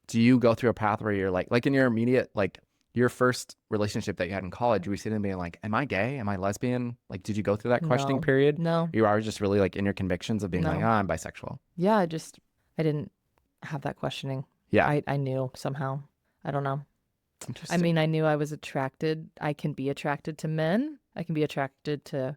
[SPEAKER 1] Do you go through a path where you're like in your immediate, like your first relationship that you had in college, you were sitting there being like, am I gay? Am I lesbian? Like, did you go through that questioning
[SPEAKER 2] No.
[SPEAKER 1] period?
[SPEAKER 2] No.
[SPEAKER 1] You are just really like in your convictions of being
[SPEAKER 2] No.
[SPEAKER 1] like, I'm bisexual.
[SPEAKER 2] Yeah, I didn't have that questioning.
[SPEAKER 1] Yeah.
[SPEAKER 2] I knew somehow. I don't know. I
[SPEAKER 1] Interesting.
[SPEAKER 2] mean, I knew I was attracted. I can be attracted to men. I can be attracted to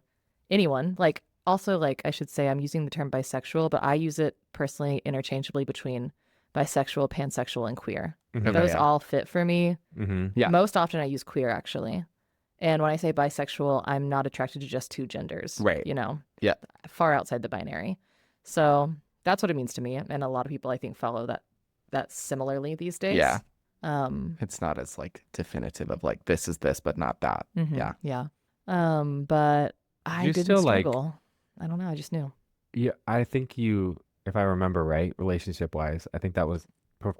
[SPEAKER 2] anyone. Like, also, like, I should say I'm using the term bisexual, but I use it personally interchangeably between bisexual, pansexual, and queer.
[SPEAKER 3] Mhm.
[SPEAKER 1] Okay,
[SPEAKER 2] Those
[SPEAKER 1] yeah.
[SPEAKER 2] all fit for me.
[SPEAKER 3] Mm-hmm.
[SPEAKER 1] Yeah.
[SPEAKER 2] Most often I use queer, actually. And when I say bisexual, I'm not attracted to just two genders.
[SPEAKER 1] Right.
[SPEAKER 2] You know?
[SPEAKER 1] Yeah.
[SPEAKER 2] Far outside the binary. So that's what it means to me. And a lot of people, I think, follow that similarly these days.
[SPEAKER 1] Yeah.
[SPEAKER 2] Um,
[SPEAKER 1] It's not as like definitive of like, this is this, but not that.
[SPEAKER 2] mhm,
[SPEAKER 1] Yeah.
[SPEAKER 2] Yeah. But I
[SPEAKER 3] You
[SPEAKER 2] didn't
[SPEAKER 3] still, like-
[SPEAKER 2] struggle. I don't know. I just knew.
[SPEAKER 3] Yeah, I think if I remember right, relationship wise, I think that was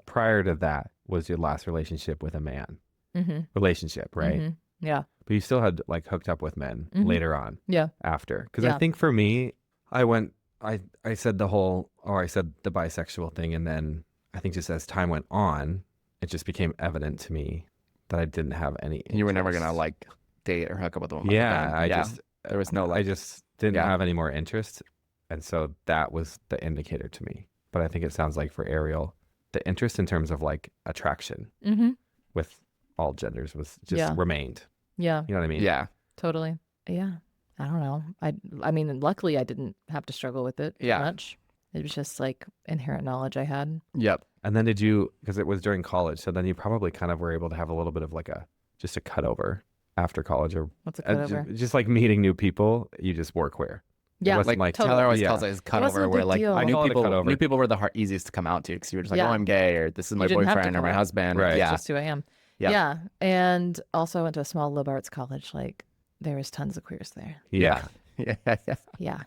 [SPEAKER 3] prior to that was your last relationship with a man.
[SPEAKER 2] Mm-hmm.
[SPEAKER 3] Relationship, right?
[SPEAKER 2] Mm-hmm. Yeah.
[SPEAKER 3] But you still had like hooked up with men
[SPEAKER 2] Mhm.
[SPEAKER 3] later on.
[SPEAKER 2] Yeah.
[SPEAKER 3] After. Because
[SPEAKER 2] Yeah.
[SPEAKER 3] I think for me, I said the bisexual thing. And then I think just as time went on, it just became evident to me that I didn't have any interest.
[SPEAKER 1] You were never going to like date or hook up with a woman.
[SPEAKER 3] Yeah.
[SPEAKER 1] again. There was no
[SPEAKER 3] I
[SPEAKER 1] like,
[SPEAKER 3] just didn't
[SPEAKER 1] Yeah.
[SPEAKER 3] have any more interest. And so that was the indicator to me. But I think it sounds like for Ariel, the interest in terms of like attraction
[SPEAKER 2] Mm-hmm.
[SPEAKER 3] with all genders was just
[SPEAKER 2] Yeah.
[SPEAKER 3] remained.
[SPEAKER 2] Yeah.
[SPEAKER 3] You know what I mean?
[SPEAKER 1] yeah.
[SPEAKER 2] Totally. Yeah. I don't know. I mean, luckily I didn't have to struggle with it
[SPEAKER 1] Yeah.
[SPEAKER 2] much. It was just like inherent knowledge I had.
[SPEAKER 1] Yep.
[SPEAKER 3] And then because it was during college, so then you probably kind of were able to have a little bit of like just a cutover after college or
[SPEAKER 2] What's a cutover?
[SPEAKER 3] just like meeting new people, you just wore queer.
[SPEAKER 2] Yeah.
[SPEAKER 3] wasn't
[SPEAKER 1] Like
[SPEAKER 3] like
[SPEAKER 2] totally.
[SPEAKER 1] Taylor always
[SPEAKER 3] Yeah.
[SPEAKER 1] calls it his
[SPEAKER 2] wasn't a
[SPEAKER 1] cutover, where
[SPEAKER 2] big
[SPEAKER 1] like
[SPEAKER 2] deal.
[SPEAKER 3] I'll call it a cutover.
[SPEAKER 1] new people were the easiest to come out to because you were just like,
[SPEAKER 2] Yeah.
[SPEAKER 1] oh, I'm gay, or this is my
[SPEAKER 2] You didn't have to
[SPEAKER 1] boyfriend or
[SPEAKER 2] come
[SPEAKER 1] my
[SPEAKER 2] out.
[SPEAKER 1] husband.
[SPEAKER 3] Right.
[SPEAKER 1] Yeah.
[SPEAKER 2] Just who I am.
[SPEAKER 1] Yep.
[SPEAKER 2] Yeah. And also I went to a small liberal arts college. Like there was tons of queers there.
[SPEAKER 3] Yeah.
[SPEAKER 1] Yeah. Yeah.
[SPEAKER 2] Yeah.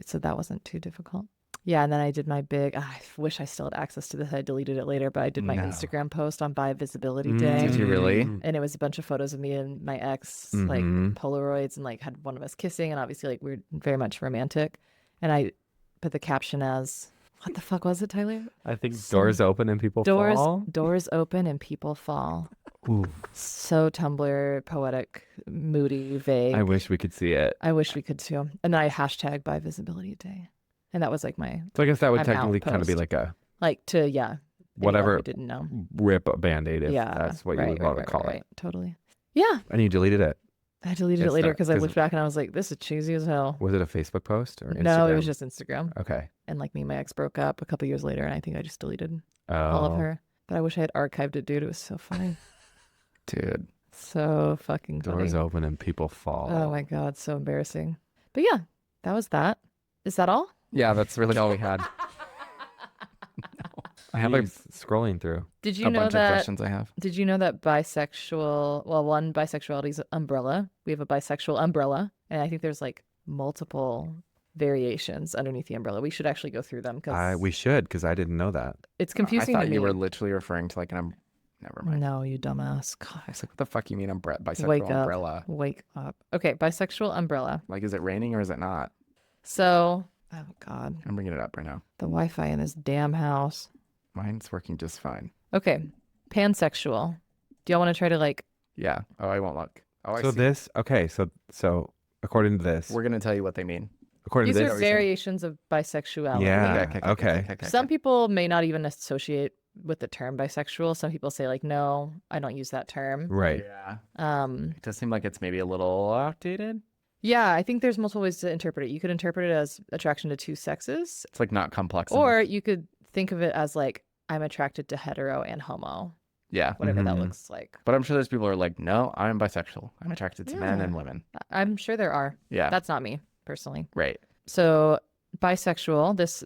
[SPEAKER 2] So that wasn't too difficult. Yeah. And then I did my I wish I still had access to this. I deleted it later, but I did my
[SPEAKER 1] No.
[SPEAKER 2] Instagram post on Bi Visibility Day.
[SPEAKER 1] Did you really?
[SPEAKER 2] And it was a bunch of photos of me and my ex,
[SPEAKER 3] Mhm.
[SPEAKER 2] like Polaroids, and like had one of us kissing, and obviously like we're very much romantic. And I put the caption as, what the fuck was it, Tyler?
[SPEAKER 3] I think doors open and people fall.
[SPEAKER 2] Doors open and people fall.
[SPEAKER 3] Ooh,
[SPEAKER 2] So Tumblr, poetic, moody, vague.
[SPEAKER 3] I wish we could see it.
[SPEAKER 2] I wish we could too. And then I hashtag Bi Visibility Day, and that was like my
[SPEAKER 3] So I guess that would
[SPEAKER 2] I'm
[SPEAKER 3] technically
[SPEAKER 2] out
[SPEAKER 3] kind of be
[SPEAKER 2] post.
[SPEAKER 3] like a
[SPEAKER 2] anyone
[SPEAKER 3] whatever
[SPEAKER 2] who didn't know.
[SPEAKER 3] rip a band-aid if
[SPEAKER 2] Yeah,
[SPEAKER 3] that's what you
[SPEAKER 2] right,
[SPEAKER 3] would
[SPEAKER 2] right,
[SPEAKER 3] want
[SPEAKER 2] right,
[SPEAKER 3] to call
[SPEAKER 2] right,
[SPEAKER 3] it.
[SPEAKER 2] right. Totally. Yeah,
[SPEAKER 3] And you deleted it.
[SPEAKER 2] I deleted it
[SPEAKER 3] It's
[SPEAKER 2] later
[SPEAKER 3] not-
[SPEAKER 2] because I
[SPEAKER 3] 'cause-
[SPEAKER 2] looked back and I was like, this is cheesy as hell.
[SPEAKER 3] Was it a Facebook post or Instagram?
[SPEAKER 2] No, it was just Instagram.
[SPEAKER 3] Okay.
[SPEAKER 2] And like me and my ex broke up a couple years later, and I think I just deleted
[SPEAKER 3] Oh.
[SPEAKER 2] all of her. But I wish I had archived it, dude. It was so funny.
[SPEAKER 1] Dude.
[SPEAKER 2] So fucking funny.
[SPEAKER 3] Doors open and people fall.
[SPEAKER 2] Oh my God, so embarrassing. But yeah, that was that. Is that all?
[SPEAKER 1] Yeah, that's really all we had. I have like
[SPEAKER 3] scrolling through.
[SPEAKER 2] Did you
[SPEAKER 1] a
[SPEAKER 2] know
[SPEAKER 1] bunch of
[SPEAKER 2] that?
[SPEAKER 1] questions I have.
[SPEAKER 2] Did you know that bisexual? Well, one bisexuality is umbrella. We have a bisexual umbrella, and I think there's like multiple variations underneath the umbrella. We should actually go through them because
[SPEAKER 3] We should, because I didn't know that.
[SPEAKER 2] it's
[SPEAKER 1] I
[SPEAKER 2] confusing
[SPEAKER 1] thought
[SPEAKER 2] to me.
[SPEAKER 1] you were literally referring to like an never mind.
[SPEAKER 2] No, you dumbass.
[SPEAKER 1] I
[SPEAKER 2] God,
[SPEAKER 1] was like, what the fuck you mean bisexual
[SPEAKER 2] wake up.
[SPEAKER 1] umbrella?
[SPEAKER 2] Wake up. Okay, bisexual umbrella.
[SPEAKER 1] Like, is it raining or is it not?
[SPEAKER 2] So, oh God,
[SPEAKER 1] I'm bringing it up right now.
[SPEAKER 2] the Wi-Fi in this damn house.
[SPEAKER 1] Mine's working just fine.
[SPEAKER 2] Okay, pansexual. Do y'all want to try to like?
[SPEAKER 1] Yeah. Oh, I won't look. Oh, I
[SPEAKER 3] So
[SPEAKER 1] see.
[SPEAKER 3] this, okay, so according to this,
[SPEAKER 1] We're gonna tell you what they mean.
[SPEAKER 3] according
[SPEAKER 2] These
[SPEAKER 3] to
[SPEAKER 2] are
[SPEAKER 3] this,
[SPEAKER 1] what you're saying.
[SPEAKER 2] variations of bisexuality.
[SPEAKER 3] Yeah. Okay.
[SPEAKER 2] Some people may not even associate with the term bisexual. Some people say like, no, I don't use that term.
[SPEAKER 3] right.
[SPEAKER 1] Yeah.
[SPEAKER 2] Um,
[SPEAKER 1] It does seem like it's maybe a little outdated.
[SPEAKER 2] yeah, I think there's multiple ways to interpret it. You could interpret it as attraction to two sexes,
[SPEAKER 1] It's like not complex.
[SPEAKER 2] or
[SPEAKER 1] enough.
[SPEAKER 2] you could think of it as like, I'm attracted to hetero and homo,
[SPEAKER 1] Yeah.
[SPEAKER 2] whatever that
[SPEAKER 3] Mhm.
[SPEAKER 2] looks like.
[SPEAKER 1] But I'm sure there's people who are like, no, I'm bisexual. I'm attracted to men
[SPEAKER 2] Yeah.
[SPEAKER 1] and women.
[SPEAKER 2] I'm sure there are.
[SPEAKER 1] Yeah.
[SPEAKER 2] That's not me personally.
[SPEAKER 1] Right.
[SPEAKER 2] So bisexual, this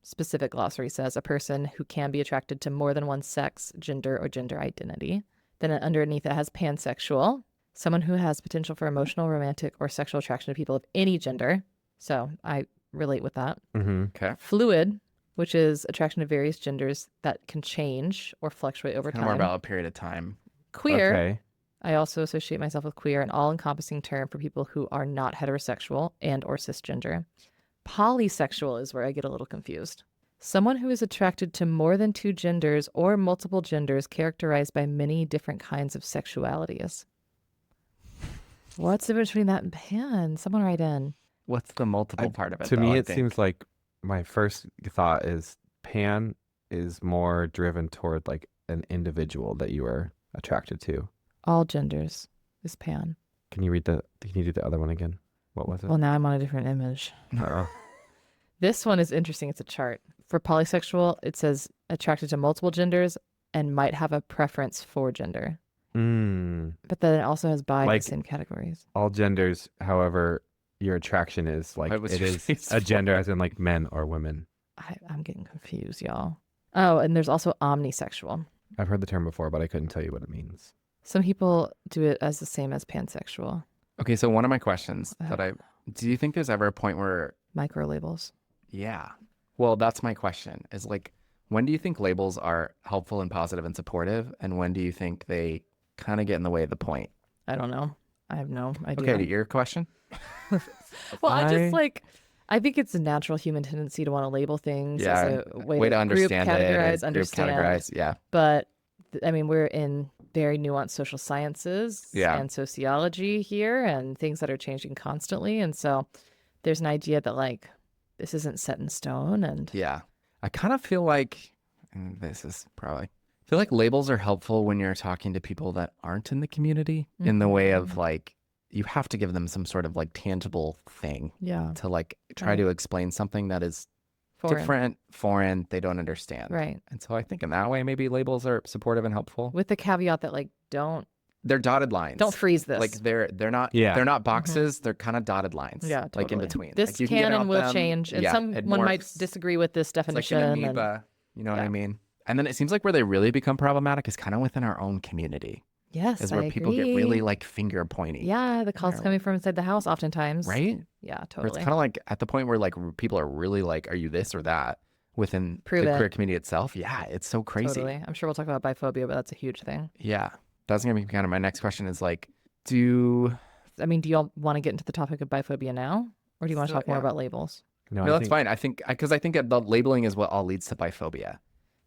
[SPEAKER 2] specific glossary says a person who can be attracted to more than one sex, gender, or gender identity. Then underneath it has pansexual, someone who has potential for emotional, romantic, or sexual attraction to people of any gender. So I relate with that.
[SPEAKER 3] Mm-hmm.
[SPEAKER 1] Okay.
[SPEAKER 2] Fluid, which is attraction to various genders that can change or fluctuate over
[SPEAKER 1] Kind of more
[SPEAKER 2] time.
[SPEAKER 1] about a period of time.
[SPEAKER 2] Queer,
[SPEAKER 3] Okay.
[SPEAKER 2] I also associate myself with queer, an all-encompassing term for people who are not heterosexual and or cisgender. Polysexual is where I get a little confused. Someone who is attracted to more than two genders or multiple genders characterized by many different kinds of sexualities. What's the difference between that and pan? Someone write in.
[SPEAKER 1] What's the multiple part of it?
[SPEAKER 3] To
[SPEAKER 1] though,
[SPEAKER 3] me,
[SPEAKER 1] I
[SPEAKER 3] it
[SPEAKER 1] think?
[SPEAKER 3] seems like my first thought is pan is more driven toward like an individual that you are attracted to.
[SPEAKER 2] All genders is pan.
[SPEAKER 3] Can you do the other one again? What was it?
[SPEAKER 2] Well, now I'm on a different image.
[SPEAKER 3] Oh.
[SPEAKER 2] This one is interesting. It's a chart. For polysexual, it says attracted to multiple genders and might have a preference for gender. But then it also has bi in
[SPEAKER 3] Like-
[SPEAKER 2] the same categories.
[SPEAKER 3] All genders, however, your attraction is like
[SPEAKER 1] Why was
[SPEAKER 3] it
[SPEAKER 1] your
[SPEAKER 3] is
[SPEAKER 1] face
[SPEAKER 3] a gender
[SPEAKER 1] flat?
[SPEAKER 3] as in like men or women.
[SPEAKER 2] I'm getting confused, y'all. Oh, and there's also omnisexual.
[SPEAKER 3] I've heard the term before, but I couldn't tell you what it means.
[SPEAKER 2] Some people do it as the same as pansexual.
[SPEAKER 1] Okay, so one of my questions do you think there's ever a point where,
[SPEAKER 2] Micro labels.
[SPEAKER 1] yeah, well, that's my question is like, when do you think labels are helpful and positive and supportive? And when do you think they kind of get in the way of the point?
[SPEAKER 2] I don't know. I have no idea.
[SPEAKER 1] Okay, your question?
[SPEAKER 2] Well, I
[SPEAKER 3] I-
[SPEAKER 2] just like, I think it's a natural human tendency to want to label things
[SPEAKER 1] Yeah,
[SPEAKER 2] as a way,
[SPEAKER 1] Way to
[SPEAKER 2] group
[SPEAKER 1] understand
[SPEAKER 2] categorize,
[SPEAKER 1] it.
[SPEAKER 2] understand.
[SPEAKER 1] Group categorize, yeah.
[SPEAKER 2] But I mean, we're in very nuanced social sciences
[SPEAKER 1] Yeah.
[SPEAKER 2] and sociology here and things that are changing constantly. And so there's an idea that like this isn't set in stone. And
[SPEAKER 1] Yeah. I kind of feel like, and this is probably, I feel like labels are helpful when you're talking to people that aren't in the community in the way of like, you have to give them some sort of like tangible thing
[SPEAKER 2] yeah,
[SPEAKER 1] to like try
[SPEAKER 2] Right.
[SPEAKER 1] to explain something that is
[SPEAKER 2] foreign.
[SPEAKER 1] different, foreign, they don't understand.
[SPEAKER 2] Right.
[SPEAKER 1] And so I think in that way, maybe labels are supportive and helpful.
[SPEAKER 2] With the caveat that like don't
[SPEAKER 1] They're dotted lines.
[SPEAKER 2] freeze this.
[SPEAKER 1] Like they're not
[SPEAKER 3] Yeah.
[SPEAKER 1] they're not boxes. They're kind of dotted lines.
[SPEAKER 2] Yeah,
[SPEAKER 1] like in
[SPEAKER 2] totally.
[SPEAKER 1] between.
[SPEAKER 2] This
[SPEAKER 1] Like, you
[SPEAKER 2] can
[SPEAKER 1] get
[SPEAKER 2] and
[SPEAKER 1] out
[SPEAKER 2] will
[SPEAKER 1] them.
[SPEAKER 2] change, and
[SPEAKER 1] Yeah, it
[SPEAKER 2] someone might
[SPEAKER 1] morphs.
[SPEAKER 2] disagree with this
[SPEAKER 1] It's like
[SPEAKER 2] definition.
[SPEAKER 1] an
[SPEAKER 2] and
[SPEAKER 1] amoeba. You know what I
[SPEAKER 2] yeah.
[SPEAKER 1] mean? And then it seems like where they really become problematic is kind of within our own community.
[SPEAKER 2] yes,
[SPEAKER 1] Is where
[SPEAKER 2] I
[SPEAKER 1] people get
[SPEAKER 2] agree.
[SPEAKER 1] really like finger pointy.
[SPEAKER 2] Yeah, the calls
[SPEAKER 1] They're-
[SPEAKER 2] coming from inside the house oftentimes.
[SPEAKER 1] Right?
[SPEAKER 2] Yeah,
[SPEAKER 1] Where it's
[SPEAKER 2] totally.
[SPEAKER 1] kind of like at the point where like people are really like, are you this or that within
[SPEAKER 2] Prove
[SPEAKER 1] the
[SPEAKER 2] it.
[SPEAKER 1] queer community itself? Yeah, it's so crazy.
[SPEAKER 2] Totally. I'm sure we'll talk about biphobia, but that's a huge thing.
[SPEAKER 1] Yeah. That's going to be kind of my next question is like, do
[SPEAKER 2] I mean, do y'all want to get into the topic of biphobia now? Or do you want to
[SPEAKER 1] So,
[SPEAKER 2] talk more
[SPEAKER 1] yeah.
[SPEAKER 2] about labels?
[SPEAKER 3] No,
[SPEAKER 1] no,
[SPEAKER 3] I
[SPEAKER 1] that's
[SPEAKER 3] think,
[SPEAKER 1] fine. I think because I think the labeling is what all leads to biphobia.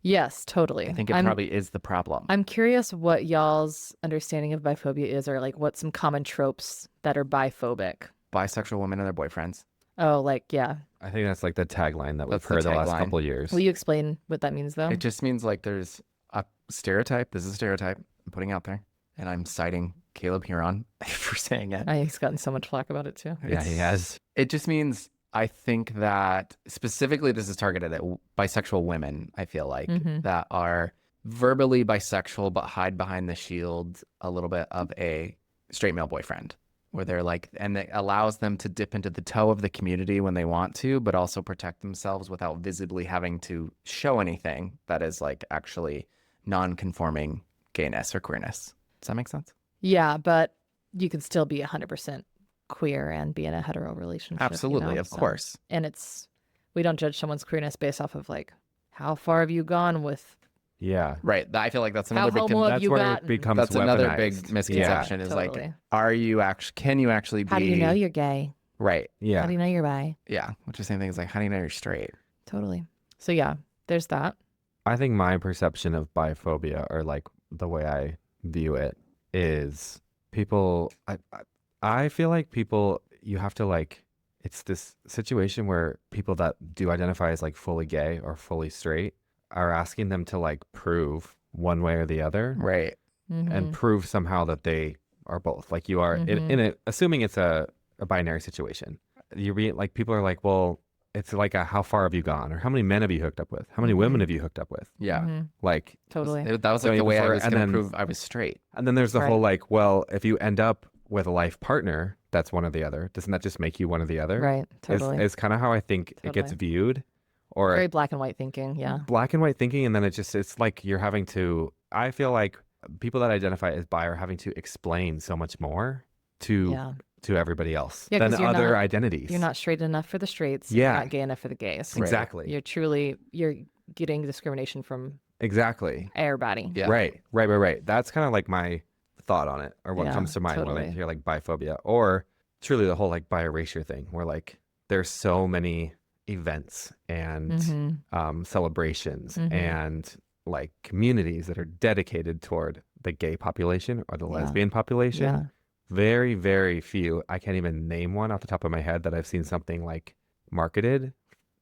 [SPEAKER 2] Yes, totally.
[SPEAKER 1] I think it
[SPEAKER 2] I'm,
[SPEAKER 1] probably is the problem.
[SPEAKER 2] I'm curious what y'all's understanding of biphobia is, or like what some common tropes that are biphobic.
[SPEAKER 1] Bisexual women and their boyfriends.
[SPEAKER 2] Oh, like, yeah.
[SPEAKER 3] I think that's like the tagline that we've
[SPEAKER 1] That's the
[SPEAKER 3] heard the last
[SPEAKER 1] tagline.
[SPEAKER 3] couple of years.
[SPEAKER 2] Will you explain what that means, though?
[SPEAKER 1] It just means like there's a stereotype. This is a stereotype I'm putting out there, and I'm citing Caleb Huron for saying it.
[SPEAKER 2] He's gotten so much flack about it, too.
[SPEAKER 3] Yeah, he has.
[SPEAKER 1] It just means I think that specifically this is targeted at bisexual women, I feel like,
[SPEAKER 2] Mhm.
[SPEAKER 1] that are verbally bisexual but hide behind the shield a little bit of a straight male boyfriend. where they're like, and it allows them to dip into the toe of the community when they want to, but also protect themselves without visibly having to show anything that is like actually non-conforming gayness or queerness. Does that make sense?
[SPEAKER 2] Yeah, but you can still be 100% queer and be in a hetero relationship.
[SPEAKER 1] Absolutely, of course.
[SPEAKER 2] And we don't judge someone's queerness based off of like, how far have you gone with,
[SPEAKER 3] Yeah.
[SPEAKER 1] Right. I feel like that's
[SPEAKER 2] how
[SPEAKER 1] another big
[SPEAKER 2] homo have
[SPEAKER 3] That's
[SPEAKER 2] you
[SPEAKER 3] where
[SPEAKER 2] gotten?
[SPEAKER 3] it becomes
[SPEAKER 1] that's another big
[SPEAKER 3] weaponized.
[SPEAKER 1] misconception is
[SPEAKER 2] Totally.
[SPEAKER 1] like, are you actually, can you actually be
[SPEAKER 2] How do you know you're gay?
[SPEAKER 1] right?
[SPEAKER 3] Yeah.
[SPEAKER 2] How do you know you're bi?
[SPEAKER 1] Yeah. Which is the same thing as like, how do you know you're straight?
[SPEAKER 2] Totally. So yeah, there's that.
[SPEAKER 3] I think my perception of biphobia, or like the way I view it, is people. I feel like people, you have to like. It's this situation where people that do identify as like fully gay or fully straight are asking them to like prove one way or the other,
[SPEAKER 1] Right.
[SPEAKER 3] and prove somehow that they are both. Like you are in it, assuming it's a binary situation. Like people are like, well, it's like a how far have you gone, or how many men have you hooked up with, how many women have you hooked up with?
[SPEAKER 1] Yeah.
[SPEAKER 3] Like
[SPEAKER 2] Totally.
[SPEAKER 1] That was
[SPEAKER 3] So
[SPEAKER 1] like the way I
[SPEAKER 3] before-
[SPEAKER 1] was
[SPEAKER 3] and
[SPEAKER 1] going to
[SPEAKER 3] then-
[SPEAKER 1] prove I was straight.
[SPEAKER 3] And then there's the
[SPEAKER 2] Right.
[SPEAKER 3] whole like, well, if you end up with a life partner that's one or the other, doesn't that just make you one or the other?
[SPEAKER 2] Right. Totally.
[SPEAKER 3] Is kind of how I think it gets
[SPEAKER 2] Totally.
[SPEAKER 3] viewed, or
[SPEAKER 2] Very black and white thinking. Yeah.
[SPEAKER 3] black and white thinking. And then it's like you're having to, I feel like people that identify as bi are having to explain so much more
[SPEAKER 2] Yeah.
[SPEAKER 3] to everybody else
[SPEAKER 2] Yeah,
[SPEAKER 3] than
[SPEAKER 2] 'cause you're
[SPEAKER 3] other
[SPEAKER 2] not-
[SPEAKER 3] identities.
[SPEAKER 2] You're not straight enough for the straights.
[SPEAKER 3] Yeah.
[SPEAKER 2] You're not gay enough for the gays.
[SPEAKER 1] Right.
[SPEAKER 3] Exactly.
[SPEAKER 2] You're getting discrimination from
[SPEAKER 3] Exactly.
[SPEAKER 2] everybody.
[SPEAKER 1] Yeah.
[SPEAKER 3] Right. That's kind of like my thought on it, or what
[SPEAKER 2] Yeah,
[SPEAKER 3] comes to mind when I
[SPEAKER 2] totally.
[SPEAKER 3] hear like biphobia, or truly the whole like bi-erasure thing, where like there's so many events and celebrations and like communities that are dedicated toward the gay population or the
[SPEAKER 2] Yeah.
[SPEAKER 3] lesbian population.
[SPEAKER 2] Yeah.
[SPEAKER 3] Very, very few. I can't even name one off the top of my head that I've seen something like marketed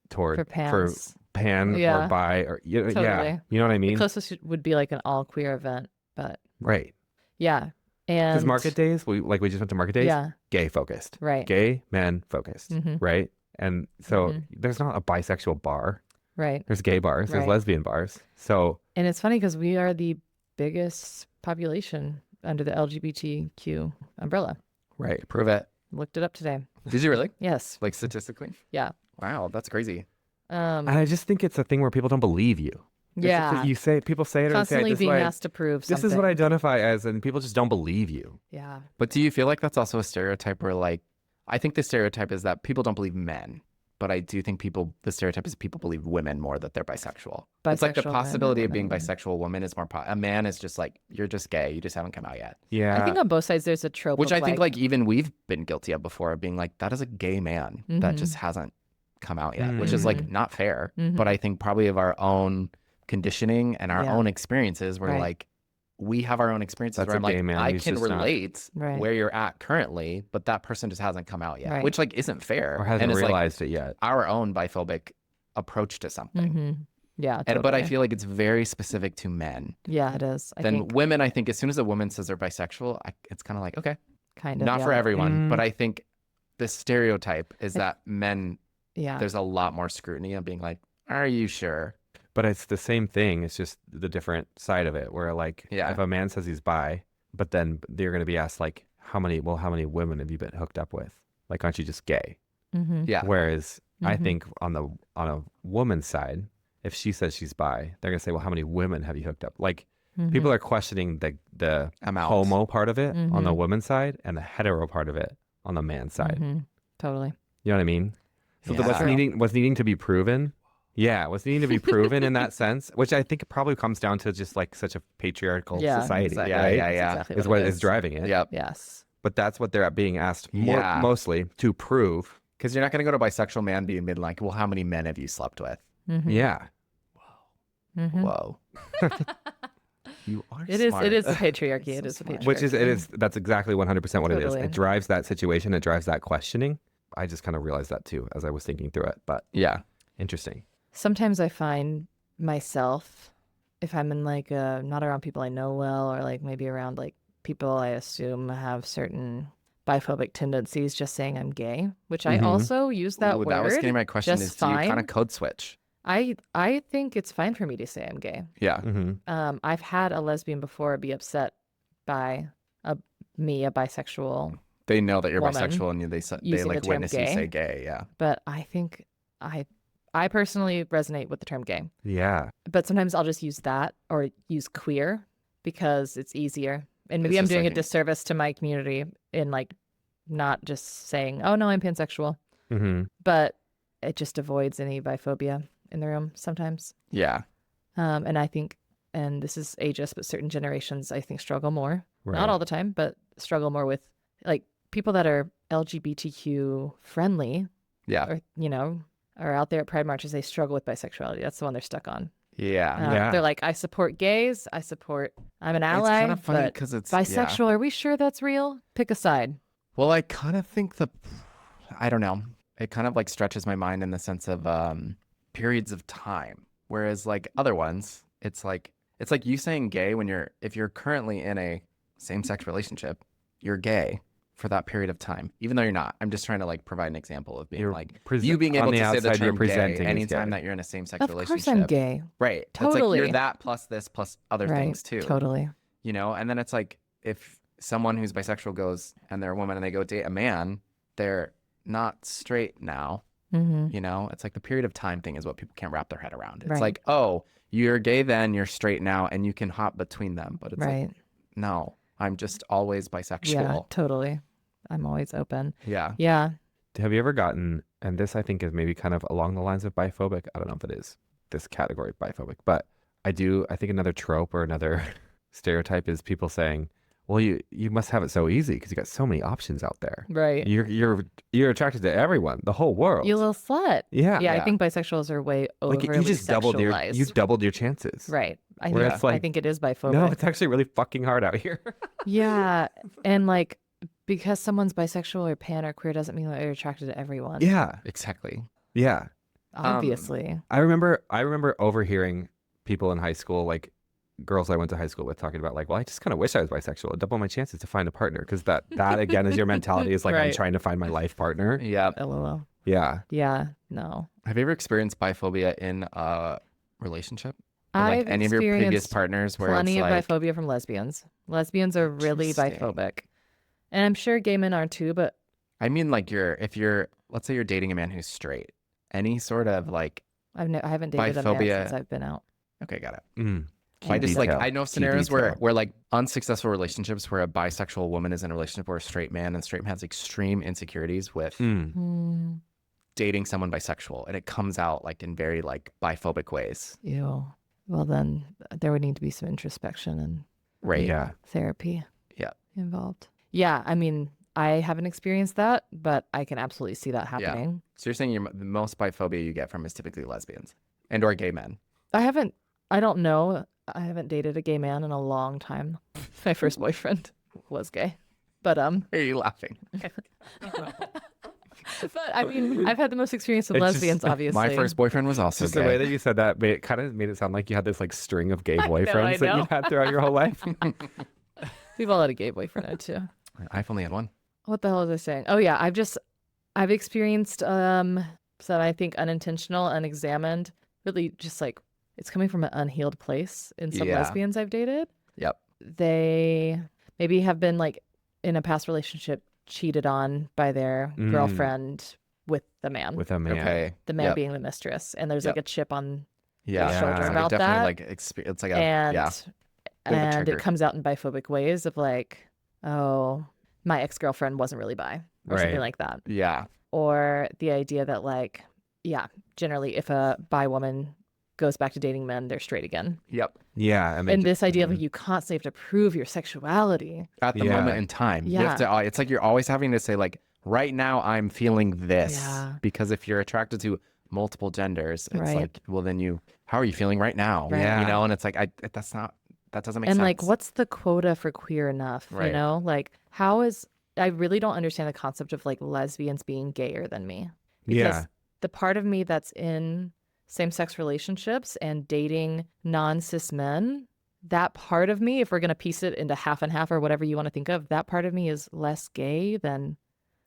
[SPEAKER 3] toward
[SPEAKER 2] For pans.
[SPEAKER 3] pan
[SPEAKER 2] Yeah.
[SPEAKER 3] or bi, or yeah,
[SPEAKER 2] Totally.
[SPEAKER 3] you know what I
[SPEAKER 2] The
[SPEAKER 3] mean?
[SPEAKER 2] closest would be like an all queer event, but
[SPEAKER 3] Right.
[SPEAKER 2] yeah. And
[SPEAKER 3] Because market days, we just went to market days,
[SPEAKER 2] Yeah.
[SPEAKER 3] gay focused,
[SPEAKER 2] Right.
[SPEAKER 3] gay men focused,
[SPEAKER 2] Mhm.
[SPEAKER 3] right? And so
[SPEAKER 2] Mhm.
[SPEAKER 3] there's not a bisexual bar.
[SPEAKER 2] Right.
[SPEAKER 3] There's gay bars, there's
[SPEAKER 2] Right.
[SPEAKER 3] lesbian bars. So
[SPEAKER 2] And it's funny because we are the biggest population under the LGBTQ umbrella.
[SPEAKER 3] right.
[SPEAKER 1] Prove it.
[SPEAKER 2] Looked it up today.
[SPEAKER 1] Did you really?
[SPEAKER 2] Yes.
[SPEAKER 1] Like statistically?
[SPEAKER 2] Yeah.
[SPEAKER 1] Wow, that's crazy.
[SPEAKER 3] And I just think it's a thing where people don't believe you. It's just
[SPEAKER 2] Yeah.
[SPEAKER 3] that people say it or they say,
[SPEAKER 2] Constantly
[SPEAKER 3] this, is
[SPEAKER 2] being
[SPEAKER 3] what I,
[SPEAKER 2] asked to prove
[SPEAKER 3] this
[SPEAKER 2] something.
[SPEAKER 3] is what I identify as, and people just don't believe you.
[SPEAKER 2] Yeah.
[SPEAKER 1] But do you feel like that's also a stereotype where like, I think the stereotype is that people don't believe men, but I do think the stereotype is people believe women more that they're bisexual. It's like the
[SPEAKER 2] Bisexual men,
[SPEAKER 1] possibility of being
[SPEAKER 2] women.
[SPEAKER 1] bisexual woman is more, a man is just like, you're just gay. You just haven't come out yet.
[SPEAKER 3] Yeah.
[SPEAKER 2] I think on both sides there's a trope.
[SPEAKER 1] Which
[SPEAKER 2] of
[SPEAKER 1] I think like even we've been guilty of before, of being like, that is a gay man that just hasn't come out yet, which is like not fair. But I think probably of our own conditioning and our
[SPEAKER 2] Yeah.
[SPEAKER 1] own experiences where
[SPEAKER 2] Right.
[SPEAKER 1] like we have our own experiences
[SPEAKER 3] That's
[SPEAKER 1] where
[SPEAKER 3] a
[SPEAKER 1] I'm like,
[SPEAKER 3] gay man
[SPEAKER 1] I
[SPEAKER 3] who's
[SPEAKER 1] can
[SPEAKER 3] just not-
[SPEAKER 1] relate
[SPEAKER 2] Right.
[SPEAKER 1] where you're at currently, but that person just hasn't come out yet,
[SPEAKER 2] Right.
[SPEAKER 1] which like isn't fair.
[SPEAKER 3] or hasn't
[SPEAKER 1] and it's like
[SPEAKER 3] realized it yet.
[SPEAKER 1] our own biphobic approach to something.
[SPEAKER 2] Yeah.
[SPEAKER 1] And but I
[SPEAKER 2] totally.
[SPEAKER 1] feel like it's very specific to men.
[SPEAKER 2] Yeah, it is. I
[SPEAKER 1] Then
[SPEAKER 2] think
[SPEAKER 1] women, I think as soon as a woman says they're bisexual, it's kind of like, okay,
[SPEAKER 2] kind of
[SPEAKER 1] not for
[SPEAKER 2] yeah.
[SPEAKER 1] everyone, but I think the stereotype is that men,
[SPEAKER 2] Yeah.
[SPEAKER 1] there's a lot more scrutiny of being like, are you sure?
[SPEAKER 3] But it's the same thing. It's just the different side of it, where like
[SPEAKER 1] Yeah.
[SPEAKER 3] if a man says he's bi, but then they're going to be asked like, how many women have you been hooked up with? Like, aren't you just gay?
[SPEAKER 1] Yeah.
[SPEAKER 3] Whereas I think on a woman's side, if she says she's bi, they're going to say, well, how many women have you hooked up? Like people are questioning the
[SPEAKER 1] Amount.
[SPEAKER 3] homo part of it on the woman's side and the hetero part of it on the man's side.
[SPEAKER 2] Totally.
[SPEAKER 3] You know what I mean? So
[SPEAKER 1] Yeah.
[SPEAKER 3] what's needing to be proven. Yeah, what's needing to be proven in that sense, which I think probably comes down to just like such a patriarchal
[SPEAKER 2] Yeah,
[SPEAKER 3] society,
[SPEAKER 1] exactly.
[SPEAKER 3] right?
[SPEAKER 1] Yeah,
[SPEAKER 2] That's
[SPEAKER 1] yeah.
[SPEAKER 2] exactly
[SPEAKER 3] Is
[SPEAKER 2] what
[SPEAKER 3] what
[SPEAKER 2] it
[SPEAKER 3] is driving it.
[SPEAKER 1] Yep.
[SPEAKER 2] Yes.
[SPEAKER 3] But that's what they're being asked
[SPEAKER 1] Yeah.
[SPEAKER 3] mostly to prove.
[SPEAKER 1] Because you're not going to go to a bisexual man being mid like, well, how many men have you slept with?
[SPEAKER 3] Yeah.
[SPEAKER 1] Whoa. You are
[SPEAKER 2] It is.
[SPEAKER 1] smart.
[SPEAKER 2] It is the patriarchy. It is the patriarchy.
[SPEAKER 3] Which is that's exactly 100% what it is.
[SPEAKER 2] Totally.
[SPEAKER 3] It drives that situation. It drives that questioning. I just kind of realized that too as I was thinking through it. But
[SPEAKER 1] Yeah.
[SPEAKER 3] interesting.
[SPEAKER 2] Sometimes I find myself, if I'm in like not around people I know well, or like maybe around like people I assume have certain biphobic tendencies, just saying I'm gay, which I also use that
[SPEAKER 1] Ooh,
[SPEAKER 2] word.
[SPEAKER 1] that was getting my question
[SPEAKER 2] just
[SPEAKER 1] is, do you kind
[SPEAKER 2] fine.
[SPEAKER 1] of code switch?
[SPEAKER 2] I think it's fine for me to say I'm gay.
[SPEAKER 1] Yeah.
[SPEAKER 3] Mm-hmm.
[SPEAKER 2] I've had a lesbian before be upset by a bisexual
[SPEAKER 1] They know that you're
[SPEAKER 2] woman
[SPEAKER 1] bisexual and they
[SPEAKER 2] using
[SPEAKER 1] like
[SPEAKER 2] the term
[SPEAKER 1] witness you
[SPEAKER 2] gay.
[SPEAKER 1] say gay. Yeah.
[SPEAKER 2] But I think I personally resonate with the term gay.
[SPEAKER 3] Yeah.
[SPEAKER 2] But sometimes I'll just use that or use queer because it's easier. And maybe
[SPEAKER 1] It's
[SPEAKER 2] I'm
[SPEAKER 1] just
[SPEAKER 2] doing
[SPEAKER 1] like
[SPEAKER 2] a disservice to my community in like not just saying, oh no, I'm pansexual.
[SPEAKER 3] Mm-hmm.
[SPEAKER 2] But it just avoids any biphobia in the room sometimes.
[SPEAKER 1] Yeah.
[SPEAKER 2] And I think, and this is ageist, but certain generations I think struggle more.
[SPEAKER 3] Right.
[SPEAKER 2] Not all the time, but struggle more with like people that are LGBTQ friendly
[SPEAKER 1] Yeah.
[SPEAKER 2] or, you know, are out there at Pride marches. They struggle with bisexuality. That's the one they're stuck on.
[SPEAKER 1] Yeah.
[SPEAKER 3] Yeah.
[SPEAKER 2] They're like, I support gays. I'm an ally.
[SPEAKER 1] It's kind of funny
[SPEAKER 2] but
[SPEAKER 1] because it's
[SPEAKER 2] bisexual.
[SPEAKER 1] Yeah.
[SPEAKER 2] Are we sure that's real? Pick a side.
[SPEAKER 1] Well, I kind of think I don't know. It kind of like stretches my mind in the sense of periods of time. Whereas like other ones, it's like you saying gay if you're currently in a same-sex relationship, you're gay for that period of time, even though you're not. I'm just trying to like provide an example of being
[SPEAKER 3] You're
[SPEAKER 1] like you being able
[SPEAKER 3] on the
[SPEAKER 1] to say the
[SPEAKER 3] outside, you're
[SPEAKER 1] term
[SPEAKER 3] presenting
[SPEAKER 1] gay
[SPEAKER 3] as
[SPEAKER 1] anytime
[SPEAKER 3] gay.
[SPEAKER 1] that you're in a same-sex
[SPEAKER 2] Of
[SPEAKER 1] relationship.
[SPEAKER 2] course I'm gay.
[SPEAKER 1] Right.
[SPEAKER 2] Totally.
[SPEAKER 1] It's like you're that plus this plus other
[SPEAKER 2] Right.
[SPEAKER 1] things too.
[SPEAKER 2] Totally.
[SPEAKER 1] You know, and then it's like if someone who's bisexual goes and they're a woman and they go date a man, they're not straight now.
[SPEAKER 2] Mm-hmm.
[SPEAKER 1] You know, it's like the period of time thing is what people can't wrap their head around. It's
[SPEAKER 2] Right.
[SPEAKER 1] like, oh, you're gay then, you're straight now, and you can hop between them. But it's
[SPEAKER 2] Right.
[SPEAKER 1] like, no, I'm just always bisexual.
[SPEAKER 2] Yeah, totally. I'm always open.
[SPEAKER 1] Yeah.
[SPEAKER 2] Yeah.
[SPEAKER 3] Have you ever gotten, and this I think is maybe kind of along the lines of biphobic. I don't know if it is this category of biphobic, but I think another trope or another stereotype is people saying, well, you must have it so easy because you got so many options out there.
[SPEAKER 2] Right.
[SPEAKER 3] You're attracted to everyone, the whole world.
[SPEAKER 2] You little slut.
[SPEAKER 3] Yeah.
[SPEAKER 2] Yeah, I
[SPEAKER 1] Yeah.
[SPEAKER 2] think bisexuals are way
[SPEAKER 3] Like
[SPEAKER 2] overly
[SPEAKER 3] you just doubled your chances.
[SPEAKER 2] Right. I
[SPEAKER 3] Where
[SPEAKER 2] think,
[SPEAKER 3] it's like,
[SPEAKER 2] I think it is biphobic.
[SPEAKER 3] No, it's actually really fucking hard out here.
[SPEAKER 2] Yeah. And like, because someone's bisexual or pan or queer doesn't mean that you're attracted to everyone.
[SPEAKER 3] Yeah.
[SPEAKER 1] Exactly.
[SPEAKER 3] Yeah.
[SPEAKER 2] Obviously.
[SPEAKER 3] I remember overhearing people in high school, like girls I went to high school with, talking about like, well, I just kind of wish I was bisexual. It'd double my chances to find a partner, because that again is your mentality. Is like I'm
[SPEAKER 2] Right.
[SPEAKER 3] trying to find my life partner.
[SPEAKER 1] Yeah.
[SPEAKER 2] LOL.
[SPEAKER 3] Yeah.
[SPEAKER 2] Yeah. No.
[SPEAKER 1] Have you ever experienced biphobia in a relationship? Or, like
[SPEAKER 2] I've
[SPEAKER 1] any of your previous
[SPEAKER 2] experienced
[SPEAKER 1] partners where
[SPEAKER 2] plenty
[SPEAKER 1] it's
[SPEAKER 2] of
[SPEAKER 1] like,
[SPEAKER 2] biphobia from lesbians. Lesbians are really
[SPEAKER 1] Interesting.
[SPEAKER 2] biphobic. And I'm sure gay men are too, but
[SPEAKER 1] I mean, like let's say you're dating a man who's straight, any sort of like,
[SPEAKER 2] I haven't dated a man
[SPEAKER 1] Biphobia.
[SPEAKER 2] since I've been out.
[SPEAKER 1] okay, got it.
[SPEAKER 3] Mm.
[SPEAKER 1] I
[SPEAKER 3] Key
[SPEAKER 1] just like
[SPEAKER 3] detail.
[SPEAKER 1] I know
[SPEAKER 3] Key
[SPEAKER 1] scenarios
[SPEAKER 3] detail.
[SPEAKER 1] where like unsuccessful relationships where a bisexual woman is in a relationship where a straight man and straight man has extreme insecurities with
[SPEAKER 3] Mm.
[SPEAKER 1] dating someone bisexual, and it comes out like in very like biphobic ways.
[SPEAKER 2] Ew. Well, then there would need to be some introspection and
[SPEAKER 1] Right.
[SPEAKER 3] Yeah.
[SPEAKER 2] therapy
[SPEAKER 1] Yeah.
[SPEAKER 2] involved. Yeah. I mean, I haven't experienced that, but I can absolutely see that happening.
[SPEAKER 1] So you're saying the most biphobia you get from is typically lesbians and or gay men.
[SPEAKER 2] I don't know. I haven't dated a gay man in a long time. My first boyfriend was gay. But
[SPEAKER 1] Why are you laughing?
[SPEAKER 2] but I mean, I've had the most experience with
[SPEAKER 3] It's just-
[SPEAKER 2] lesbians, obviously.
[SPEAKER 1] My first boyfriend was also
[SPEAKER 3] Just
[SPEAKER 1] gay.
[SPEAKER 3] the way that you said that kind of made it sound like you had this like string of gay
[SPEAKER 2] I
[SPEAKER 3] boyfriends that
[SPEAKER 2] know.
[SPEAKER 3] you've had throughout your whole life.
[SPEAKER 2] We've all had a gay boyfriend too.
[SPEAKER 1] I've only had one.
[SPEAKER 2] What the hell was I saying? Oh yeah, I've experienced some I think unintentional, unexamined, really just like it's coming from an unhealed place in some
[SPEAKER 1] Yeah.
[SPEAKER 2] lesbians I've dated.
[SPEAKER 1] Yep.
[SPEAKER 2] They maybe have been like in a past relationship cheated on by their
[SPEAKER 3] Mm.
[SPEAKER 2] girlfriend with the man.
[SPEAKER 3] With a man.
[SPEAKER 1] Okay.
[SPEAKER 2] the man
[SPEAKER 1] Yep.
[SPEAKER 2] being the mistress, and there's like a chip on
[SPEAKER 1] Yeah.
[SPEAKER 3] Yeah.
[SPEAKER 2] shoulder
[SPEAKER 3] It's like
[SPEAKER 2] about
[SPEAKER 1] definitely
[SPEAKER 2] that.
[SPEAKER 1] like it's like a
[SPEAKER 2] and
[SPEAKER 1] yeah. Bit of a
[SPEAKER 2] and
[SPEAKER 1] trigger.
[SPEAKER 2] it comes out in biphobic ways of like, oh, my ex-girlfriend wasn't really bi or something
[SPEAKER 3] Right.
[SPEAKER 2] like that.
[SPEAKER 1] Yeah.
[SPEAKER 2] Or the idea that like, yeah, generally if a bi woman goes back to dating men, they're straight again.
[SPEAKER 1] Yep.
[SPEAKER 3] Yeah.
[SPEAKER 2] And this idea of like, you constantly have to prove your sexuality.
[SPEAKER 1] At the
[SPEAKER 3] Yeah.
[SPEAKER 1] moment in time. You have
[SPEAKER 2] Yeah.
[SPEAKER 1] to it's like you're always having to say like right now I'm feeling this.
[SPEAKER 2] Yeah.
[SPEAKER 1] Because if you're attracted to multiple genders, it's
[SPEAKER 2] Right.
[SPEAKER 1] like, well then how are you feeling right now?
[SPEAKER 2] Right.
[SPEAKER 3] Yeah.
[SPEAKER 1] You know, and it's like that doesn't make
[SPEAKER 2] And
[SPEAKER 1] sense.
[SPEAKER 2] like, what's the quota for queer enough?
[SPEAKER 1] Right.
[SPEAKER 2] You know, like I really don't understand the concept of like lesbians being gayer than me. Because
[SPEAKER 3] Yeah.
[SPEAKER 2] the part of me that's in same-sex relationships and dating non-cis men, that part of me, if we're going to piece it into half and half or whatever you want to think of, that part of me is less gay than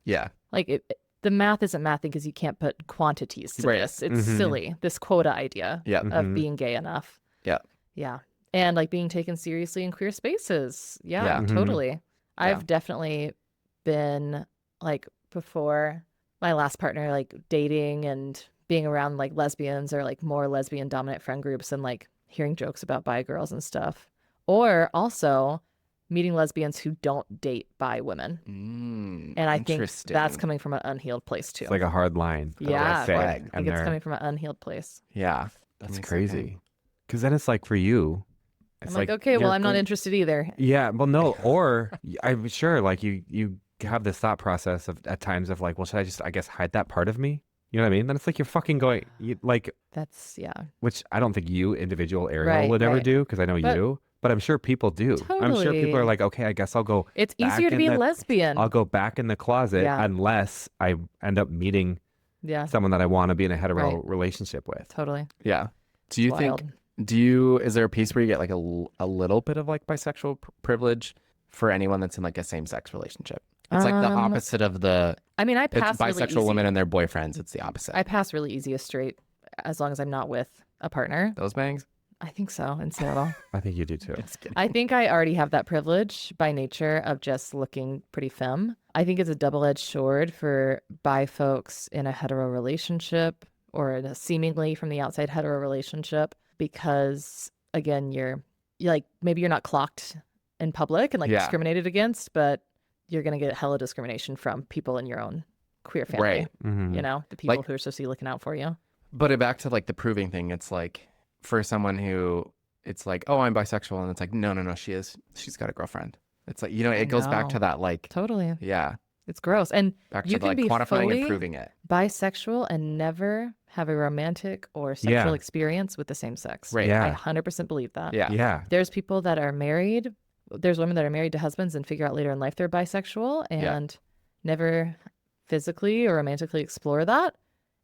[SPEAKER 1] Yeah.
[SPEAKER 2] like the math isn't mathing because you can't put quantities to
[SPEAKER 1] Right.
[SPEAKER 2] this. It's
[SPEAKER 3] Mhm.
[SPEAKER 2] silly, this quota idea
[SPEAKER 1] Yeah.
[SPEAKER 2] of
[SPEAKER 3] Mhm.
[SPEAKER 2] being gay enough.
[SPEAKER 1] Yeah.
[SPEAKER 2] Yeah. And like being taken seriously in queer spaces. Yeah,
[SPEAKER 1] Yeah.
[SPEAKER 3] Mhm.
[SPEAKER 2] totally. I've definitely been like before my last partner, like dating and being around like lesbians or like more lesbian dominant friend groups and like hearing jokes about bi girls and stuff. Or also meeting lesbians who don't date bi women. And I think that's coming from an unhealed place too.
[SPEAKER 3] It's like a hard line.
[SPEAKER 2] Yeah,
[SPEAKER 3] thing,
[SPEAKER 2] I think it's coming from an unhealed place.
[SPEAKER 1] Yeah.
[SPEAKER 3] That's crazy. Because then it's like for you, it's
[SPEAKER 2] I'm like, okay, well, I'm not
[SPEAKER 3] going-
[SPEAKER 2] interested either.
[SPEAKER 3] Yeah, well, no, or I'm sure like you have this thought process of at times of like, well, should I just I guess hide that part of me? You know what I mean? Then it's like you're fucking going like,
[SPEAKER 2] That's, yeah.
[SPEAKER 3] which I don't think you individual Ariel
[SPEAKER 2] Right,
[SPEAKER 3] would ever
[SPEAKER 2] right.
[SPEAKER 3] do because I know
[SPEAKER 2] But-
[SPEAKER 3] you, but I'm sure people do. I'm sure people are
[SPEAKER 2] Totally.
[SPEAKER 3] like, okay, I guess I'll go.
[SPEAKER 2] It's
[SPEAKER 3] back
[SPEAKER 2] easier to
[SPEAKER 3] in
[SPEAKER 2] be a
[SPEAKER 3] the-
[SPEAKER 2] lesbian.
[SPEAKER 3] I'll go back in the closet
[SPEAKER 2] Yeah.
[SPEAKER 3] unless I end up meeting
[SPEAKER 2] Yeah,
[SPEAKER 3] someone that I want to be in a hetero
[SPEAKER 2] Right.
[SPEAKER 3] relationship with.
[SPEAKER 2] totally.
[SPEAKER 1] Yeah. Do you
[SPEAKER 2] It's
[SPEAKER 1] think?
[SPEAKER 2] wild.
[SPEAKER 1] Is there a piece where you get like a little bit of like bisexual privilege for anyone that's in like a same sex relationship? It's like the opposite of the
[SPEAKER 2] I mean, I
[SPEAKER 1] it's
[SPEAKER 2] pass really
[SPEAKER 1] bisexual
[SPEAKER 2] easy.
[SPEAKER 1] women and their boyfriends. It's the opposite.
[SPEAKER 2] I pass really easy as straight as long as I'm not with a partner.
[SPEAKER 1] Those bangs.
[SPEAKER 2] I think so in Seattle.
[SPEAKER 3] I think you do too.
[SPEAKER 1] Just kidding.
[SPEAKER 2] I think I already have that privilege by nature of just looking pretty femme. I think it's a double-edged sword for bi folks in a hetero relationship or in a seemingly from the outside hetero relationship because again, you're like maybe you're not clocked in public and like
[SPEAKER 1] Yeah.
[SPEAKER 2] discriminated against, but you're gonna get hella discrimination from people in your own queer family.
[SPEAKER 1] Right.
[SPEAKER 3] Mhm.
[SPEAKER 2] You know, the people
[SPEAKER 1] Like-
[SPEAKER 2] who are supposed to be looking out for you.
[SPEAKER 1] But back to like the proving thing, it's like for someone who it's like, oh, I'm bisexual, and it's like, no, she's got a girlfriend. It's like, it goes back to
[SPEAKER 2] know.
[SPEAKER 1] that like,
[SPEAKER 2] Totally.
[SPEAKER 1] yeah,
[SPEAKER 2] It's gross. And
[SPEAKER 1] back
[SPEAKER 2] You
[SPEAKER 1] to
[SPEAKER 2] can
[SPEAKER 1] like
[SPEAKER 2] be
[SPEAKER 1] quantifying
[SPEAKER 2] fully
[SPEAKER 1] and proving it.
[SPEAKER 2] bisexual and never have a romantic or sexual
[SPEAKER 3] Yeah.
[SPEAKER 2] experience with the same sex.
[SPEAKER 1] Right.
[SPEAKER 3] Yeah.
[SPEAKER 2] I 100% believe that.
[SPEAKER 1] Yeah.
[SPEAKER 3] Yeah.
[SPEAKER 2] There's people that are married. There's women that are married to husbands and figure out later in life they're bisexual
[SPEAKER 1] Yeah.
[SPEAKER 2] and never physically or romantically explore that.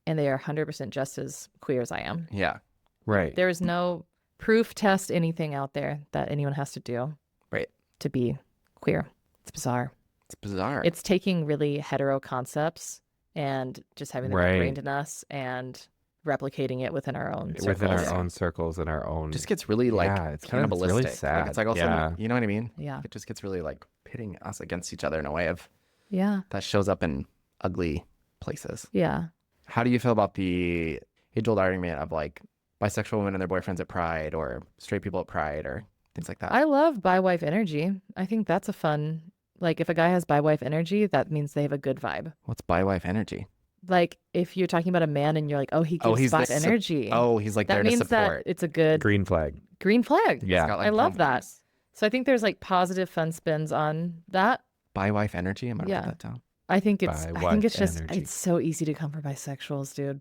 [SPEAKER 2] And they are 100% just as queer as I am.
[SPEAKER 1] Yeah.
[SPEAKER 3] Right.
[SPEAKER 2] There is no proof test anything out there that anyone has to do
[SPEAKER 1] Right.
[SPEAKER 2] to be queer. It's bizarre.
[SPEAKER 1] It's bizarre.
[SPEAKER 2] It's taking really hetero concepts and just having them
[SPEAKER 3] Right.
[SPEAKER 2] ingrained in us and replicating it within our own
[SPEAKER 3] Within
[SPEAKER 2] circles.
[SPEAKER 3] our own circles and our own.
[SPEAKER 1] just gets really like
[SPEAKER 3] Yeah, it's kind of- it's really
[SPEAKER 1] cannibalistic.
[SPEAKER 3] sad.
[SPEAKER 1] Like, it's like also,
[SPEAKER 3] Yeah.
[SPEAKER 1] you know what I mean?
[SPEAKER 2] Yeah.
[SPEAKER 1] It just gets really like pitting us against each other in a way of
[SPEAKER 2] Yeah.
[SPEAKER 1] that shows up in ugly places.
[SPEAKER 2] Yeah.
[SPEAKER 1] How do you feel about the age-old argument of like bisexual women and their boyfriends at Pride or straight people at Pride or things like that?
[SPEAKER 2] I love bi-wife energy. I think that's a fun, like if a guy has bi-wife energy, that means they have a good vibe.
[SPEAKER 1] What's bi-wife energy?
[SPEAKER 2] Like if you're talking about a man and you're like, oh, he gives
[SPEAKER 1] he's
[SPEAKER 2] bi
[SPEAKER 1] the su-
[SPEAKER 2] energy.
[SPEAKER 1] Oh, he's like
[SPEAKER 2] that
[SPEAKER 1] there to
[SPEAKER 2] means that
[SPEAKER 1] support.
[SPEAKER 2] it's a good
[SPEAKER 3] green flag.
[SPEAKER 2] green flag.
[SPEAKER 1] He's
[SPEAKER 3] Yeah.
[SPEAKER 1] got, like,
[SPEAKER 2] I love that.
[SPEAKER 1] pom-poms.
[SPEAKER 2] So I think there's like positive fun spins on that.
[SPEAKER 1] Bi-wife energy. I'm gonna
[SPEAKER 2] Yeah.
[SPEAKER 1] put that down.
[SPEAKER 2] I think it's
[SPEAKER 3] Bi-wife
[SPEAKER 2] just
[SPEAKER 3] energy.
[SPEAKER 2] it's so easy to come for bisexuals, dude.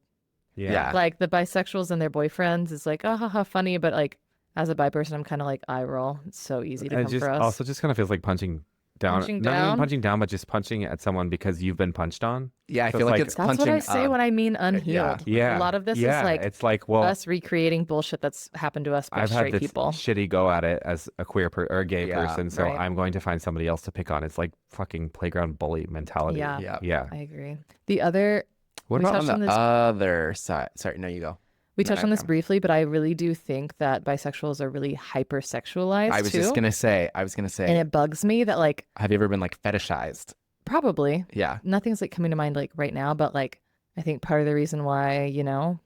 [SPEAKER 1] Yeah.
[SPEAKER 2] Like the bisexuals and their boyfriends is like, oh, haha, funny, but like as a bi person, I'm kind of like eye roll. It's so easy to
[SPEAKER 3] And
[SPEAKER 2] come
[SPEAKER 3] it just
[SPEAKER 2] for us.
[SPEAKER 3] also just kind of feels like punching down.
[SPEAKER 2] Punching
[SPEAKER 3] Not even
[SPEAKER 2] down?
[SPEAKER 3] punching down, but just punching at someone because you've been punched on.
[SPEAKER 1] Yeah, I
[SPEAKER 3] So
[SPEAKER 1] feel
[SPEAKER 3] it's
[SPEAKER 1] like
[SPEAKER 3] like-
[SPEAKER 1] it's
[SPEAKER 2] That's
[SPEAKER 1] punching
[SPEAKER 2] what I say
[SPEAKER 1] up.
[SPEAKER 2] when I mean unhealed.
[SPEAKER 3] Yeah.
[SPEAKER 2] A lot of this
[SPEAKER 3] yeah.
[SPEAKER 2] is like
[SPEAKER 3] it's like, well,
[SPEAKER 2] us recreating bullshit that's happened to us by
[SPEAKER 3] I've had
[SPEAKER 2] straight
[SPEAKER 3] this
[SPEAKER 2] people.
[SPEAKER 3] shitty go at it as a queer or a gay
[SPEAKER 1] Yeah,
[SPEAKER 3] person, so
[SPEAKER 2] right.
[SPEAKER 3] I'm going to find somebody else to pick on. It's like fucking playground bully mentality.
[SPEAKER 2] Yeah.
[SPEAKER 1] Yeah.
[SPEAKER 3] Yeah.
[SPEAKER 2] I agree. The other,
[SPEAKER 1] What
[SPEAKER 2] we
[SPEAKER 1] about on
[SPEAKER 2] touched on
[SPEAKER 1] the
[SPEAKER 2] this-
[SPEAKER 1] other side? Sorry, no, you go.
[SPEAKER 2] we
[SPEAKER 1] No,
[SPEAKER 2] touched on this
[SPEAKER 1] okay.
[SPEAKER 2] briefly, but I really do think that bisexuals are really hypersexualized
[SPEAKER 1] I was
[SPEAKER 2] too.
[SPEAKER 1] just gonna say.
[SPEAKER 2] And it bugs me that like
[SPEAKER 1] Have you ever been like fetishized?
[SPEAKER 2] probably
[SPEAKER 1] Yeah.
[SPEAKER 2] nothing's like coming to mind like right now, but like I think part of the reason why,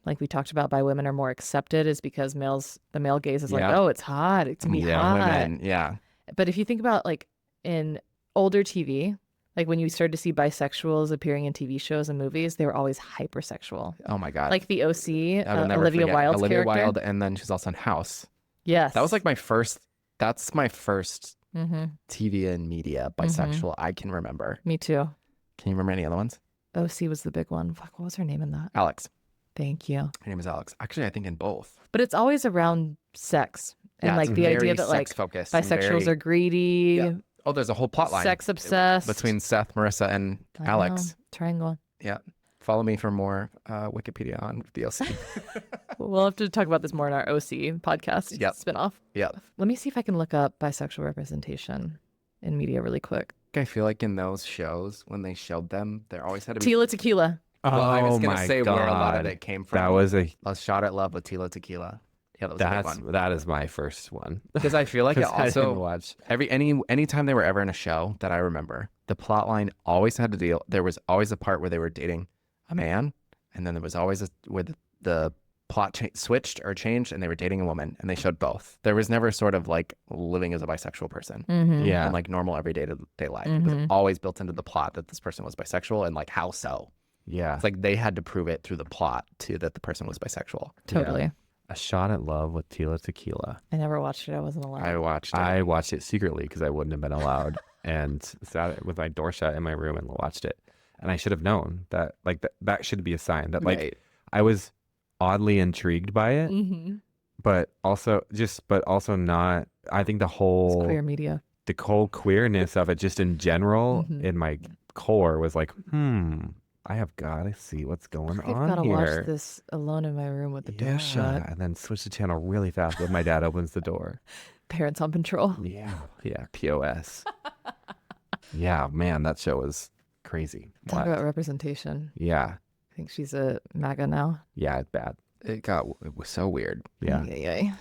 [SPEAKER 2] like we talked about bi women are more accepted is because the male gaze is like,
[SPEAKER 1] Yeah.
[SPEAKER 2] oh, it's hot. It's gonna be
[SPEAKER 1] Yeah,
[SPEAKER 2] hot.
[SPEAKER 1] women. Yeah.
[SPEAKER 2] But if you think about like in older TV, like when you started to see bisexuals appearing in TV shows and movies, they were always hypersexual.
[SPEAKER 1] Oh my god.
[SPEAKER 2] Like the OC,
[SPEAKER 1] I will never
[SPEAKER 2] Olivia
[SPEAKER 1] forget
[SPEAKER 2] Wilde's
[SPEAKER 1] Olivia
[SPEAKER 2] character.
[SPEAKER 1] Wilde, and then she's also in House.
[SPEAKER 2] Yes.
[SPEAKER 1] That was like my first. That's my first
[SPEAKER 2] Mm-hmm.
[SPEAKER 1] TV and media bisexual I can remember.
[SPEAKER 2] Me too.
[SPEAKER 1] Can you remember any other ones?
[SPEAKER 2] OC was the big one. Fuck, what was her name in that?
[SPEAKER 1] Alex.
[SPEAKER 2] Thank you.
[SPEAKER 1] Her name is Alex. Actually, I think in both.
[SPEAKER 2] But it's always around sex and
[SPEAKER 1] Yeah,
[SPEAKER 2] like
[SPEAKER 1] it's
[SPEAKER 2] the
[SPEAKER 1] very
[SPEAKER 2] idea that like
[SPEAKER 1] sex-focused and
[SPEAKER 2] bisexuals
[SPEAKER 1] very-
[SPEAKER 2] are greedy,
[SPEAKER 1] Yeah. Oh, there's a whole plot line
[SPEAKER 2] sex obsessed.
[SPEAKER 1] between Seth, Marissa, and
[SPEAKER 2] I know.
[SPEAKER 1] Alex.
[SPEAKER 2] Triangle.
[SPEAKER 1] Yeah. Follow me for more Wikipedia on the OC.
[SPEAKER 2] We'll have to talk about this more in our OC podcast
[SPEAKER 1] Yep.
[SPEAKER 2] spinoff.
[SPEAKER 1] Yeah.
[SPEAKER 2] Let me see if I can look up bisexual representation in media really quick.
[SPEAKER 1] I feel like in those shows, when they showed them, there always had to be.
[SPEAKER 2] Tila Tequila.
[SPEAKER 1] Well, I was
[SPEAKER 3] Oh
[SPEAKER 1] going
[SPEAKER 3] my
[SPEAKER 1] to say where a lot of
[SPEAKER 3] God.
[SPEAKER 1] it came from.
[SPEAKER 3] That was a
[SPEAKER 1] A Shot at Love with Tila Tequila. Yeah, that was a big one.
[SPEAKER 3] That is my first one.
[SPEAKER 1] Because I feel like it
[SPEAKER 3] 'Cause I didn't
[SPEAKER 1] also
[SPEAKER 3] watch.
[SPEAKER 1] anytime they were ever in a show that I remember, the plot line always had to deal. There was always a part where they were dating a man, and then there was always where the plot switched or changed, and they were dating a woman, and they showed both. There was never sort of like living as a bisexual person
[SPEAKER 2] Mm-hmm.
[SPEAKER 3] Yeah.
[SPEAKER 1] in like normal everyday day life. It was always built into the plot that this person was bisexual, and like how so?
[SPEAKER 3] Yeah.
[SPEAKER 1] It's like they had to prove it through the plot too that the person was bisexual.
[SPEAKER 2] Totally.
[SPEAKER 3] A Shot at Love with Tila Tequila.
[SPEAKER 2] I never watched it. I wasn't allowed.
[SPEAKER 1] I watched it.
[SPEAKER 3] I watched it secretly because I wouldn't have been allowed, and sat with my door shut in my room and watched it. And I should have known that, like, that should be a sign that, like,
[SPEAKER 1] Right.
[SPEAKER 3] I was oddly intrigued by it,
[SPEAKER 2] Mm-hmm.
[SPEAKER 3] but also not. I think the whole
[SPEAKER 2] Queer media.
[SPEAKER 3] the whole queerness of it, just in general,
[SPEAKER 2] Mhm.
[SPEAKER 3] in my core, was like, I have got to see what's going
[SPEAKER 2] I've
[SPEAKER 3] on
[SPEAKER 2] got to
[SPEAKER 3] here.
[SPEAKER 2] watch this alone in my room with the door shut.
[SPEAKER 3] And then switch the channel really fast when my dad opens the door.
[SPEAKER 2] Parents on patrol.
[SPEAKER 3] Yeah, POS. Yeah, man, that show was crazy.
[SPEAKER 2] Talk
[SPEAKER 3] What?
[SPEAKER 2] about representation.
[SPEAKER 3] Yeah,
[SPEAKER 2] I think she's a MAGA now.
[SPEAKER 3] yeah, it's bad.
[SPEAKER 1] It was so weird.
[SPEAKER 3] Yeah.
[SPEAKER 2] Ay.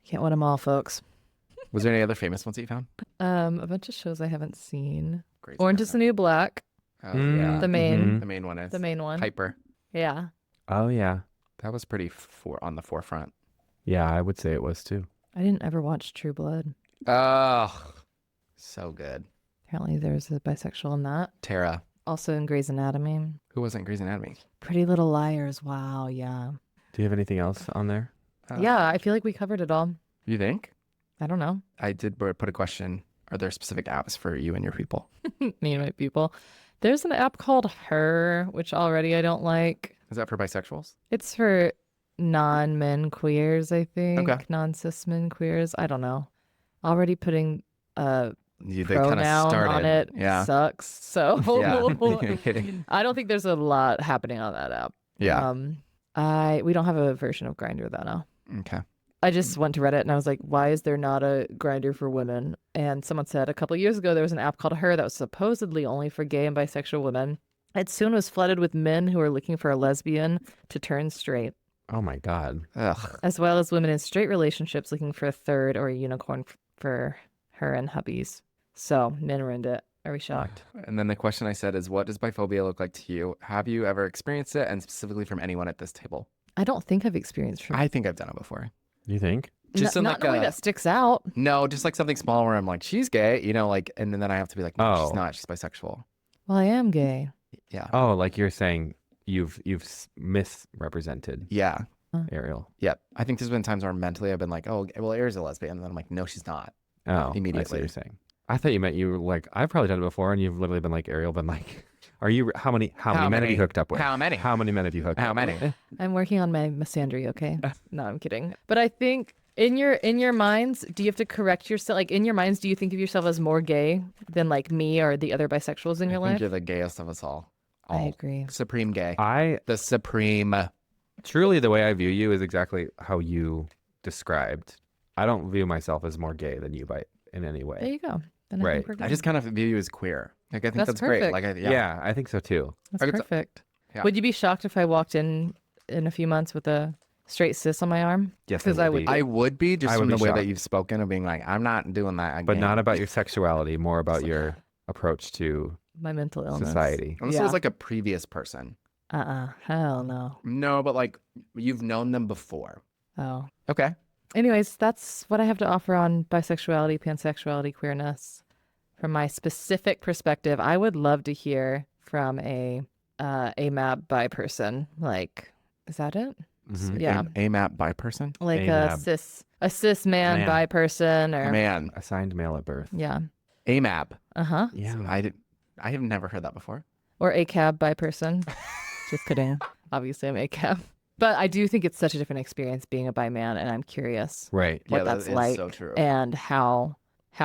[SPEAKER 2] Can't win them all, folks.
[SPEAKER 1] Was there any other famous ones that you found?
[SPEAKER 2] A bunch of shows I haven't seen.
[SPEAKER 1] Grey's
[SPEAKER 2] Orange is the
[SPEAKER 1] Anatomy.
[SPEAKER 2] New Black.
[SPEAKER 1] Oh,
[SPEAKER 3] Mm,
[SPEAKER 1] yeah.
[SPEAKER 2] The main.
[SPEAKER 3] mhm.
[SPEAKER 1] The main one is
[SPEAKER 2] The main one.
[SPEAKER 1] Piper.
[SPEAKER 2] Yeah.
[SPEAKER 3] Oh, yeah.
[SPEAKER 1] That was pretty on the forefront.
[SPEAKER 3] Yeah, I would say it was too.
[SPEAKER 2] I didn't ever watch True Blood.
[SPEAKER 1] Oh, so good.
[SPEAKER 2] Apparently there's a bisexual in that.
[SPEAKER 1] Tara,
[SPEAKER 2] Also in Grey's Anatomy.
[SPEAKER 1] who wasn't Grey's Anatomy?
[SPEAKER 2] Pretty Little Liars. Wow. Yeah.
[SPEAKER 3] Do you have anything else on there?
[SPEAKER 2] Yeah. I feel like we covered it all.
[SPEAKER 1] You think?
[SPEAKER 2] I don't know.
[SPEAKER 1] I did put a question. Are there specific apps for you and your people?
[SPEAKER 2] Me and my people. There's an app called Her, which already I don't like.
[SPEAKER 1] Is that for bisexuals?
[SPEAKER 2] It's for non-men queers, I think.
[SPEAKER 1] Okay.
[SPEAKER 2] Non-cis men queers. I don't know. Already putting
[SPEAKER 1] They kind of
[SPEAKER 2] pronoun
[SPEAKER 1] started.
[SPEAKER 2] on it
[SPEAKER 1] Yeah.
[SPEAKER 2] sucks. So
[SPEAKER 1] Yeah. You're kidding.
[SPEAKER 2] I don't think there's a lot happening on that app.
[SPEAKER 1] Yeah.
[SPEAKER 2] We don't have a version of Grindr though now.
[SPEAKER 1] Okay.
[SPEAKER 2] I just went to Reddit and I was like, why is there not a Grindr for women? And someone said a couple of years ago there was an app called Her that was supposedly only for gay and bisexual women. It soon was flooded with men who were looking for a lesbian to turn straight,
[SPEAKER 3] Oh, my God.
[SPEAKER 1] Ugh.
[SPEAKER 2] as well as women in straight relationships looking for a third or a unicorn for her and hubbies. So men ruined it. Are we shocked?
[SPEAKER 1] And then the question I said is, what does biphobia look like to you? Have you ever experienced it, and specifically from anyone at this table?
[SPEAKER 2] I don't think I've experienced from
[SPEAKER 1] I think I've done it before.
[SPEAKER 3] You think?
[SPEAKER 1] Just in
[SPEAKER 2] not
[SPEAKER 1] like
[SPEAKER 2] in a way
[SPEAKER 1] a-
[SPEAKER 2] that sticks out.
[SPEAKER 1] No, just like something small where I'm like, she's gay, like, and then I have to be like, no,
[SPEAKER 3] Oh.
[SPEAKER 1] she's not. She's bisexual.
[SPEAKER 2] Well, I am gay.
[SPEAKER 1] Yeah.
[SPEAKER 3] Oh, like you're saying you've misrepresented
[SPEAKER 1] Yeah.
[SPEAKER 3] Ariel.
[SPEAKER 1] Yep. I think there's been times where mentally I've been like, oh, well, Ariel's a lesbian. And then I'm like, no, she's not.
[SPEAKER 3] Oh, I see what
[SPEAKER 1] Immediately.
[SPEAKER 3] you're saying. I thought you meant you were like, I've probably done it before, and you've literally been like, Ariel, been like, how many men have
[SPEAKER 1] many?
[SPEAKER 3] you hooked up with?
[SPEAKER 1] How many?
[SPEAKER 3] How many men have you hooked
[SPEAKER 1] How
[SPEAKER 3] up
[SPEAKER 1] many?
[SPEAKER 3] with?
[SPEAKER 2] I'm working on my misandry, okay? No, I'm kidding. But I think in your minds, do you have to correct yourself? Like in your minds, do you think of yourself as more gay than like me or the other bisexuals in your
[SPEAKER 1] I think
[SPEAKER 2] life?
[SPEAKER 1] you're the gayest of us all.
[SPEAKER 2] I agree.
[SPEAKER 1] Supreme gay.
[SPEAKER 3] I
[SPEAKER 1] The supreme.
[SPEAKER 3] truly, the way I view you is exactly how you described. I don't view myself as more gay than you in any
[SPEAKER 2] There
[SPEAKER 3] way.
[SPEAKER 2] you go. Then I
[SPEAKER 3] Right.
[SPEAKER 2] think we're
[SPEAKER 1] I
[SPEAKER 2] good.
[SPEAKER 1] just kind of view you as queer. Like, I think
[SPEAKER 2] That's
[SPEAKER 1] that's great.
[SPEAKER 2] perfect.
[SPEAKER 1] Like,
[SPEAKER 3] Yeah. I think so too.
[SPEAKER 2] That's
[SPEAKER 1] I could t-
[SPEAKER 2] perfect.
[SPEAKER 1] Yeah.
[SPEAKER 2] Would you be shocked if I walked in a few months with a straight cis on my arm?
[SPEAKER 3] Yes,
[SPEAKER 2] 'Cause I would
[SPEAKER 3] be.
[SPEAKER 1] I would be just
[SPEAKER 3] I would
[SPEAKER 1] from the
[SPEAKER 3] be
[SPEAKER 1] way that
[SPEAKER 3] shocked.
[SPEAKER 1] you've spoken of being like, I'm not doing that again.
[SPEAKER 3] But not about your sexuality, more about your approach to
[SPEAKER 2] My mental illness.
[SPEAKER 3] society.
[SPEAKER 1] Unless it was like a previous person.
[SPEAKER 2] Hell no.
[SPEAKER 1] No, but like you've known them before.
[SPEAKER 2] Oh.
[SPEAKER 1] Okay.
[SPEAKER 2] Anyways, that's what I have to offer on bisexuality, pansexuality, queerness. From my specific perspective, I would love to hear from a AMAB bi person. Like, is that it?
[SPEAKER 3] Mhm.
[SPEAKER 2] Yeah.
[SPEAKER 1] AMAP bi person.
[SPEAKER 2] Like
[SPEAKER 3] AMAB.
[SPEAKER 2] a cis man
[SPEAKER 3] Man.
[SPEAKER 2] bi person or
[SPEAKER 1] Man.
[SPEAKER 3] Assigned male at birth.
[SPEAKER 2] yeah.
[SPEAKER 1] AMAP.
[SPEAKER 2] Uh-huh.
[SPEAKER 3] Yeah.
[SPEAKER 1] I have never heard that before.
[SPEAKER 2] Or a cab bi person. Just kidding. Obviously I'm a cab. But I do think it's such a different experience being a bi man, and I'm curious
[SPEAKER 3] Right.
[SPEAKER 2] what
[SPEAKER 1] Yeah,
[SPEAKER 2] that's
[SPEAKER 1] that is
[SPEAKER 2] like
[SPEAKER 1] so true.
[SPEAKER 2] and how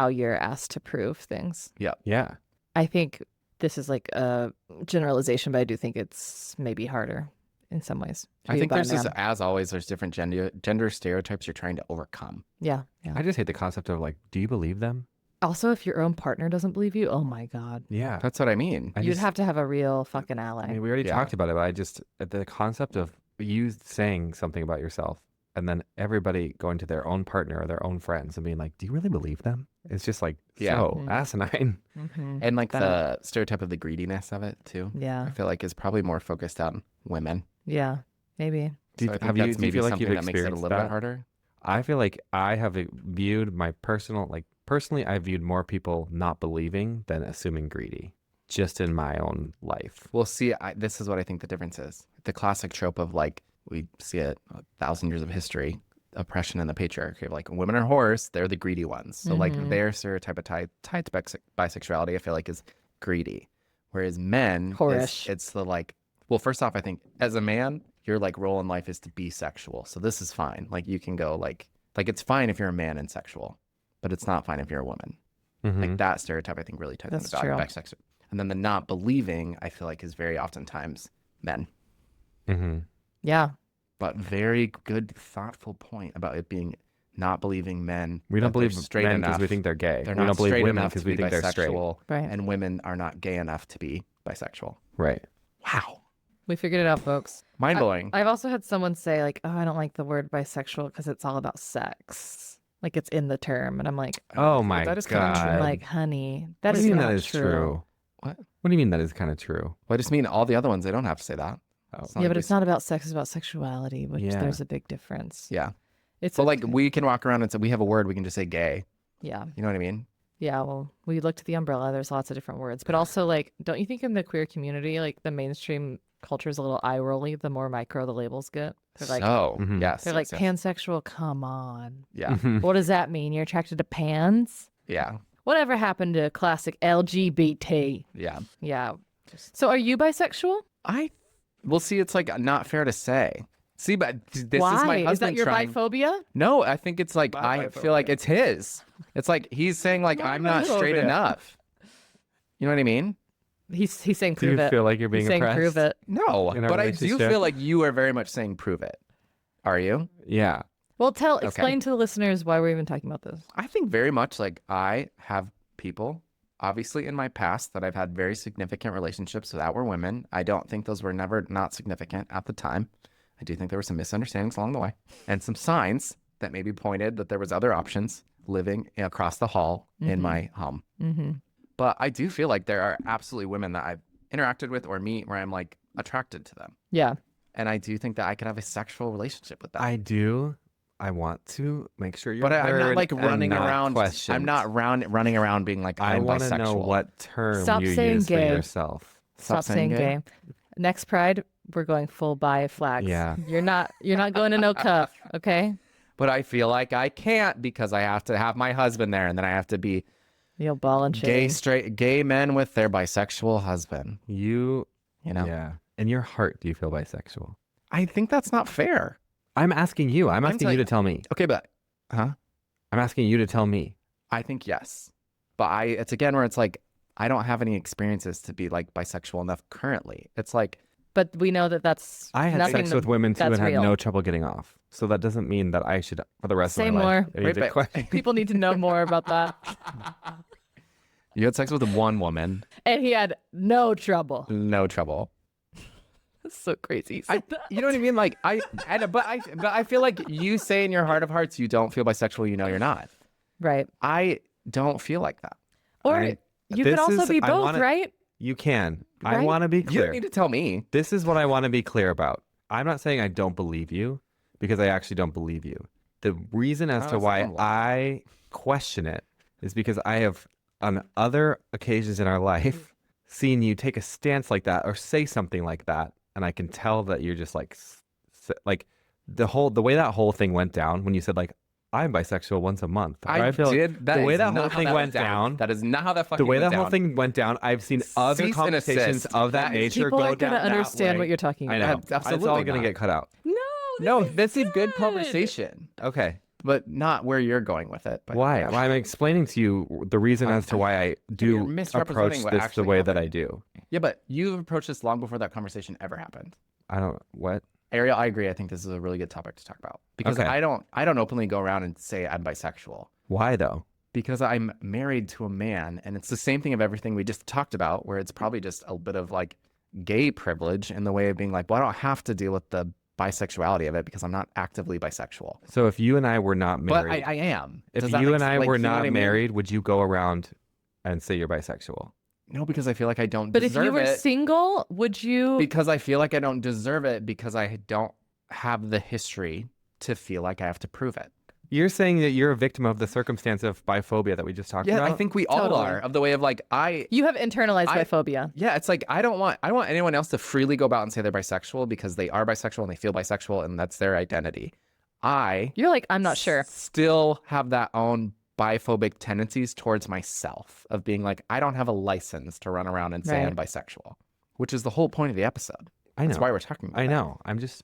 [SPEAKER 2] you're asked to prove things.
[SPEAKER 3] Yeah.
[SPEAKER 2] I think this is like a generalization, but I do think it's maybe harder in some ways. to
[SPEAKER 1] I
[SPEAKER 2] be a
[SPEAKER 1] think
[SPEAKER 2] bi
[SPEAKER 1] there's just,
[SPEAKER 2] man.
[SPEAKER 1] as always, there's different gender stereotypes you're trying to overcome.
[SPEAKER 2] Yeah.
[SPEAKER 3] I just hate the concept of like, do you believe them?
[SPEAKER 2] Also, if your own partner doesn't believe you, oh my God.
[SPEAKER 3] Yeah.
[SPEAKER 1] That's what I mean.
[SPEAKER 3] I
[SPEAKER 2] You'd
[SPEAKER 3] just-
[SPEAKER 2] have to have a real fucking ally.
[SPEAKER 3] I mean, we already
[SPEAKER 1] Yeah.
[SPEAKER 3] talked about it, but the concept of you saying something about yourself and then everybody going to their own partner or their own friends and being like, do you really believe them? It's just like so asinine.
[SPEAKER 1] And like the stereotype of the greediness of it too.
[SPEAKER 2] Yeah.
[SPEAKER 1] I feel like is probably more focused on women.
[SPEAKER 2] Yeah. Maybe.
[SPEAKER 1] So I think
[SPEAKER 3] do
[SPEAKER 1] that's
[SPEAKER 3] you
[SPEAKER 1] maybe
[SPEAKER 3] feel like
[SPEAKER 1] something
[SPEAKER 3] you've
[SPEAKER 1] that makes it a
[SPEAKER 3] experienced
[SPEAKER 1] little bit
[SPEAKER 3] that?
[SPEAKER 1] harder.
[SPEAKER 3] I feel like I have viewed my personally, I viewed more people not believing than assuming greedy, just in my own life.
[SPEAKER 1] Well, see, this is what I think the difference is. The classic trope of like, we see it 1,000 years of history, oppression and the patriarchy of like women are whores, they're the greedy ones. So like their stereotype of tied to bisexuality, I feel like is greedy. Whereas men,
[SPEAKER 2] Whorish.
[SPEAKER 1] it's the like, well, first off, I think as a man, your like role in life is to be sexual. So this is fine. Like you can go like it's fine if you're a man and sexual, but it's not fine if you're a woman. Like that stereotype, I think really ties into
[SPEAKER 2] That's true.
[SPEAKER 1] bisexual. And then the not believing, I feel like is very oftentimes men.
[SPEAKER 2] Yeah.
[SPEAKER 1] But very good, thoughtful point about it being not believing men.
[SPEAKER 3] We don't
[SPEAKER 1] that they're
[SPEAKER 3] believe
[SPEAKER 1] straight
[SPEAKER 3] men
[SPEAKER 1] enough.
[SPEAKER 3] because we think they're gay.
[SPEAKER 1] They're
[SPEAKER 3] We
[SPEAKER 1] not
[SPEAKER 3] don't believe
[SPEAKER 1] straight
[SPEAKER 3] women
[SPEAKER 1] enough
[SPEAKER 3] because
[SPEAKER 1] to
[SPEAKER 3] we
[SPEAKER 1] be
[SPEAKER 3] think they're straight.
[SPEAKER 1] bisexual,
[SPEAKER 2] Right.
[SPEAKER 1] and women are not gay enough to be bisexual.
[SPEAKER 3] Right.
[SPEAKER 1] Wow,
[SPEAKER 2] We figured it out, folks.
[SPEAKER 1] mind blowing.
[SPEAKER 2] I've also had someone say like, "Oh, I don't like the word bisexual because it's all about sex. Like it's in the term." And I'm like,
[SPEAKER 3] Oh my
[SPEAKER 1] that is kinda true.
[SPEAKER 3] God.
[SPEAKER 2] like, honey,
[SPEAKER 3] What
[SPEAKER 2] that
[SPEAKER 3] do
[SPEAKER 2] is
[SPEAKER 3] you mean
[SPEAKER 2] not
[SPEAKER 3] that is true?
[SPEAKER 1] What?
[SPEAKER 3] What do you mean that is kind of true?
[SPEAKER 1] Well, I just mean all the other ones. They don't have to say that.
[SPEAKER 3] Oh.
[SPEAKER 1] It's
[SPEAKER 2] Yeah,
[SPEAKER 1] like
[SPEAKER 2] but
[SPEAKER 1] we
[SPEAKER 2] it's not about sex, it's about sexuality, which
[SPEAKER 3] Yeah.
[SPEAKER 2] there's a big difference.
[SPEAKER 1] Yeah,
[SPEAKER 2] It's
[SPEAKER 1] but like
[SPEAKER 2] okay.
[SPEAKER 1] we can walk around and say we have a word. We can just say gay.
[SPEAKER 2] Yeah.
[SPEAKER 1] You know what I mean?
[SPEAKER 2] Yeah, well, we looked at the umbrella. There's lots of different words. But also, like, don't you think in the queer community, like, the mainstream culture is a little eye-rolly the more micro the labels get? They're like,
[SPEAKER 1] So yes,
[SPEAKER 2] they're
[SPEAKER 1] yes,
[SPEAKER 2] like,
[SPEAKER 1] yes.
[SPEAKER 2] pansexual, come on.
[SPEAKER 1] Yeah,
[SPEAKER 2] What does that mean? You're attracted to pans?
[SPEAKER 1] yeah,
[SPEAKER 2] Whatever happened to classic LGBT?
[SPEAKER 1] yeah.
[SPEAKER 2] Yeah. So are you bisexual?
[SPEAKER 1] We'll see. It's like not fair to say. See, but this
[SPEAKER 2] Why?
[SPEAKER 1] is my husband
[SPEAKER 2] Is that your
[SPEAKER 1] trying.
[SPEAKER 2] biphobia?
[SPEAKER 1] No, I think it's like I feel like it's his. It's like he's saying like I'm not straight
[SPEAKER 3] biphobia.
[SPEAKER 1] enough. You know what I mean?
[SPEAKER 2] He's saying
[SPEAKER 3] Do you
[SPEAKER 2] prove it.
[SPEAKER 3] feel like you're being
[SPEAKER 2] He's saying
[SPEAKER 3] oppressed?
[SPEAKER 2] prove it.
[SPEAKER 1] No,
[SPEAKER 3] In our
[SPEAKER 1] but I do
[SPEAKER 3] relationship?
[SPEAKER 1] feel like you are very much saying prove it. Are you?
[SPEAKER 3] Yeah.
[SPEAKER 2] Well, explain to the listeners why we're even talking about this.
[SPEAKER 1] I think very much like I have people, obviously in my past, that I've had very significant relationships that were women. I don't think those were never not significant at the time. I do think there were some misunderstandings along the way and some signs that maybe pointed that there was other options living across the hall in my home.
[SPEAKER 2] Mm-hmm.
[SPEAKER 1] But I do feel like there are absolutely women that I've interacted with or meet where I'm like attracted to them.
[SPEAKER 2] Yeah.
[SPEAKER 1] And I do think that I could have a sexual relationship with them.
[SPEAKER 3] I do. I want to make sure you're
[SPEAKER 1] But I'm not
[SPEAKER 3] heard
[SPEAKER 1] like
[SPEAKER 3] and
[SPEAKER 1] running
[SPEAKER 3] not
[SPEAKER 1] around.
[SPEAKER 3] questioned.
[SPEAKER 1] I'm not running around being like
[SPEAKER 3] I
[SPEAKER 1] I'm
[SPEAKER 3] want
[SPEAKER 1] bisexual.
[SPEAKER 3] to know what term
[SPEAKER 2] Stop
[SPEAKER 3] you
[SPEAKER 2] saying
[SPEAKER 3] use
[SPEAKER 2] gay.
[SPEAKER 3] for yourself.
[SPEAKER 2] Stop saying gay. Next Pride, we're going full bi flags.
[SPEAKER 3] Yeah.
[SPEAKER 2] You're not going to no cuff, okay?
[SPEAKER 1] But I feel like I can't because I have to have my husband there, and then I have to be
[SPEAKER 2] You'll ball and chain.
[SPEAKER 1] gay men with their bisexual husband.
[SPEAKER 3] You
[SPEAKER 1] know?
[SPEAKER 3] Yeah. In your heart, do you feel bisexual?
[SPEAKER 1] I think that's not fair.
[SPEAKER 3] I'm asking you. I'm asking you to tell me.
[SPEAKER 1] Okay, but
[SPEAKER 3] I'm asking you to tell me.
[SPEAKER 1] I think yes. But it's again where it's like I don't have any experiences to be like bisexual enough currently. It's like
[SPEAKER 2] But we know that that's
[SPEAKER 3] I had
[SPEAKER 2] nothing
[SPEAKER 3] sex with women too and
[SPEAKER 2] that's
[SPEAKER 3] had
[SPEAKER 2] real.
[SPEAKER 3] no trouble getting off. So that doesn't mean that I should, for the rest
[SPEAKER 2] Say
[SPEAKER 3] of my
[SPEAKER 2] more.
[SPEAKER 3] life. I need to question-
[SPEAKER 2] People need to know more about that.
[SPEAKER 1] you had sex with one woman,
[SPEAKER 2] And he had no trouble.
[SPEAKER 1] no trouble.
[SPEAKER 2] That's so crazy.
[SPEAKER 1] You know what I mean? Like but I feel like you say in your heart of hearts you don't feel bisexual. You know you're not.
[SPEAKER 2] Right.
[SPEAKER 1] I don't feel like that.
[SPEAKER 2] Or you could
[SPEAKER 3] this
[SPEAKER 2] also
[SPEAKER 3] is-
[SPEAKER 2] be
[SPEAKER 3] I
[SPEAKER 2] both,
[SPEAKER 3] wanna-
[SPEAKER 2] right?
[SPEAKER 3] You can. I
[SPEAKER 2] Right?
[SPEAKER 3] want to be
[SPEAKER 1] You
[SPEAKER 3] clear.
[SPEAKER 1] don't need to tell me.
[SPEAKER 3] This is what I want to be clear about. I'm not saying I don't believe you because I actually don't believe you. The reason as to
[SPEAKER 1] that's
[SPEAKER 3] why
[SPEAKER 1] not a lie.
[SPEAKER 3] I question it is because I have, on other occasions in our life, seen you take a stance like that or say something like that, and I can tell that you're just like the way that whole thing went down when you said like I'm bisexual once a month.
[SPEAKER 1] I
[SPEAKER 3] feel
[SPEAKER 1] did.
[SPEAKER 3] the way
[SPEAKER 1] is
[SPEAKER 3] that
[SPEAKER 1] not
[SPEAKER 3] whole
[SPEAKER 1] how
[SPEAKER 3] thing
[SPEAKER 1] that
[SPEAKER 3] went down.
[SPEAKER 1] That is not how that fucking
[SPEAKER 3] The way
[SPEAKER 1] went
[SPEAKER 3] that whole
[SPEAKER 1] down.
[SPEAKER 3] thing went down, I've seen other
[SPEAKER 1] Cease and
[SPEAKER 3] conversations
[SPEAKER 1] desist.
[SPEAKER 3] of that
[SPEAKER 1] That is-
[SPEAKER 3] nature
[SPEAKER 2] People
[SPEAKER 3] go
[SPEAKER 2] aren't
[SPEAKER 3] down
[SPEAKER 2] going to
[SPEAKER 3] that
[SPEAKER 2] understand
[SPEAKER 3] way.
[SPEAKER 2] what you're talking
[SPEAKER 3] I
[SPEAKER 2] about.
[SPEAKER 3] know.
[SPEAKER 1] Absolutely
[SPEAKER 3] It's all going
[SPEAKER 1] not.
[SPEAKER 3] to get cut out.
[SPEAKER 1] No, this is good conversation,
[SPEAKER 3] Okay.
[SPEAKER 1] but not where you're going with it. But
[SPEAKER 3] Why? Well, I'm explaining to you the reason as to why I
[SPEAKER 1] You're
[SPEAKER 3] do
[SPEAKER 1] misrepresenting
[SPEAKER 3] approach
[SPEAKER 1] what
[SPEAKER 3] this the
[SPEAKER 1] actually
[SPEAKER 3] way that I
[SPEAKER 1] happened.
[SPEAKER 3] do.
[SPEAKER 1] Yeah, but you've approached this long before that conversation ever happened.
[SPEAKER 3] What?
[SPEAKER 1] Ariel, I agree. I think this is a really good topic to talk about because
[SPEAKER 3] Okay.
[SPEAKER 1] I don't openly go around and say I'm bisexual
[SPEAKER 3] Why though?
[SPEAKER 1] because I'm married to a man, and it's the same thing of everything we just talked about, where it's probably just a bit of like gay privilege in the way of being like, well, I don't have to deal with the bisexuality of it because I'm not actively bisexual.
[SPEAKER 3] So if you and I were not
[SPEAKER 1] But
[SPEAKER 3] married,
[SPEAKER 1] I am.
[SPEAKER 3] if
[SPEAKER 1] Does that
[SPEAKER 3] you
[SPEAKER 1] make
[SPEAKER 3] and I
[SPEAKER 1] like,
[SPEAKER 3] were
[SPEAKER 1] you know
[SPEAKER 3] not
[SPEAKER 1] what I mean?
[SPEAKER 3] married, would you go around and say you're bisexual?
[SPEAKER 1] No, because I feel like I don't
[SPEAKER 2] But if
[SPEAKER 1] deserve
[SPEAKER 2] you were
[SPEAKER 1] it.
[SPEAKER 2] single, would you?
[SPEAKER 1] Because I feel like I don't deserve it because I don't have the history to feel like I have to prove it.
[SPEAKER 3] You're saying that you're a victim of the circumstance of biphobia that we just talked
[SPEAKER 1] Yeah,
[SPEAKER 3] about?
[SPEAKER 1] I think we all
[SPEAKER 2] Totally.
[SPEAKER 1] are, of the way of like
[SPEAKER 2] You have internalized
[SPEAKER 1] I-
[SPEAKER 2] biphobia.
[SPEAKER 1] yeah, it's like I don't want anyone else to freely go about and say they're bisexual because they are bisexual and they feel bisexual and that's their identity. I
[SPEAKER 2] You're like, I'm not sure.
[SPEAKER 1] still have that own biphobic tendencies towards myself of being like, I don't have a license to run around and say
[SPEAKER 2] Right.
[SPEAKER 1] I'm bisexual, which is the whole point of the episode.
[SPEAKER 3] I know.
[SPEAKER 1] That's why we're talking about
[SPEAKER 3] I
[SPEAKER 1] that.
[SPEAKER 3] know. I'm just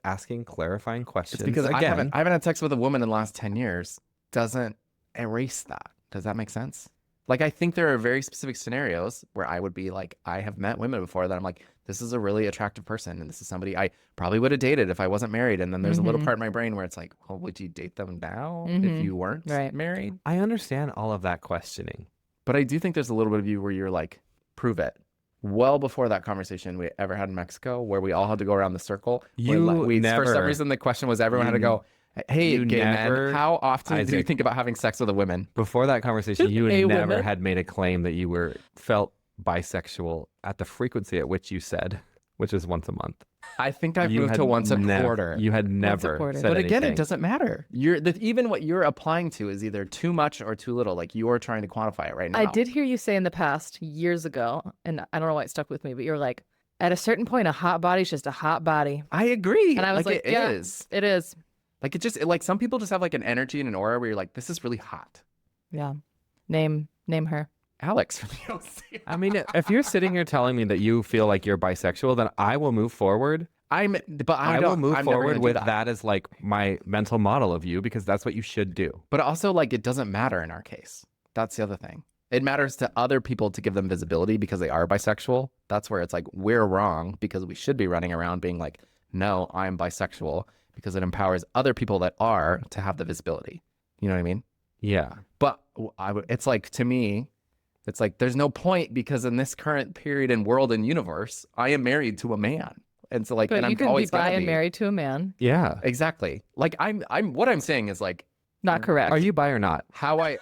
[SPEAKER 3] asking clarifying questions.
[SPEAKER 1] It's because
[SPEAKER 3] again,
[SPEAKER 1] I haven't had sex with a woman in the last 10 years doesn't erase that. Does that make sense? Like, I think there are very specific scenarios where I would be like, I have met women before that I'm like, this is a really attractive person. And this is somebody I probably would have dated if I wasn't married. And then there's a little part in my brain where it's like, well, would you date them now if you weren't
[SPEAKER 2] Right.
[SPEAKER 1] married?
[SPEAKER 3] I understand all of that questioning.
[SPEAKER 1] But I do think there's a little bit of you where you're like, prove it. Well before that conversation we ever had in Mexico where we all had to go around the circle.
[SPEAKER 3] You
[SPEAKER 1] for
[SPEAKER 3] never-
[SPEAKER 1] some reason, the question was everyone had to go, hey,
[SPEAKER 3] you
[SPEAKER 1] gay
[SPEAKER 3] never-
[SPEAKER 1] men, how often do you
[SPEAKER 3] Isaac.
[SPEAKER 1] think about having sex with a woman?
[SPEAKER 3] Before that conversation, you
[SPEAKER 2] A
[SPEAKER 3] never
[SPEAKER 2] woman?
[SPEAKER 3] had made a claim that you felt bisexual at the frequency at which you said, which is once a month.
[SPEAKER 1] I think I've
[SPEAKER 3] You
[SPEAKER 1] moved
[SPEAKER 3] had
[SPEAKER 1] to once a
[SPEAKER 3] nev-
[SPEAKER 1] quarter.
[SPEAKER 3] You had never
[SPEAKER 2] quarter.
[SPEAKER 3] said
[SPEAKER 1] But again,
[SPEAKER 3] anything.
[SPEAKER 1] it doesn't matter. Even what you're applying to is either too much or too little. Like you're trying to quantify it right now.
[SPEAKER 2] I did hear you say in the past, years ago, and I don't know why it stuck with me, but you're like, at a certain point, a hot body's just a hot body.
[SPEAKER 1] I agree.
[SPEAKER 2] And I was like,
[SPEAKER 1] it
[SPEAKER 2] yeah.
[SPEAKER 1] is.
[SPEAKER 2] It is.
[SPEAKER 1] Like like some people just have like an energy and an aura where you're like, this is really hot.
[SPEAKER 2] Yeah. Name her.
[SPEAKER 1] Alex from the OC.
[SPEAKER 3] I mean, if you're sitting here telling me that you feel like you're bisexual, then I will move forward.
[SPEAKER 1] I
[SPEAKER 3] will move
[SPEAKER 1] I'm never
[SPEAKER 3] forward
[SPEAKER 1] gonna do
[SPEAKER 3] with
[SPEAKER 1] that.
[SPEAKER 3] that as like my mental model of you because that's what you should do.
[SPEAKER 1] But also, like, it doesn't matter in our case. That's the other thing. It matters to other people to give them visibility because they are bisexual. That's where it's like, we're wrong because we should be running around being like, no, I'm bisexual because it empowers other people that are to have the visibility. You know what I mean?
[SPEAKER 3] Yeah.
[SPEAKER 1] But it's like, to me, it's like, there's no point because in this current period and world and universe, I am married to a man. And so like,
[SPEAKER 2] But
[SPEAKER 1] and
[SPEAKER 2] you
[SPEAKER 1] I'm
[SPEAKER 2] can be
[SPEAKER 1] always
[SPEAKER 2] bi
[SPEAKER 1] gonna
[SPEAKER 2] and
[SPEAKER 1] be.
[SPEAKER 2] married to a man.
[SPEAKER 3] Yeah.
[SPEAKER 1] Exactly. Like what I'm saying is like
[SPEAKER 2] Not correct.
[SPEAKER 3] Are you bi or not?
[SPEAKER 1] how I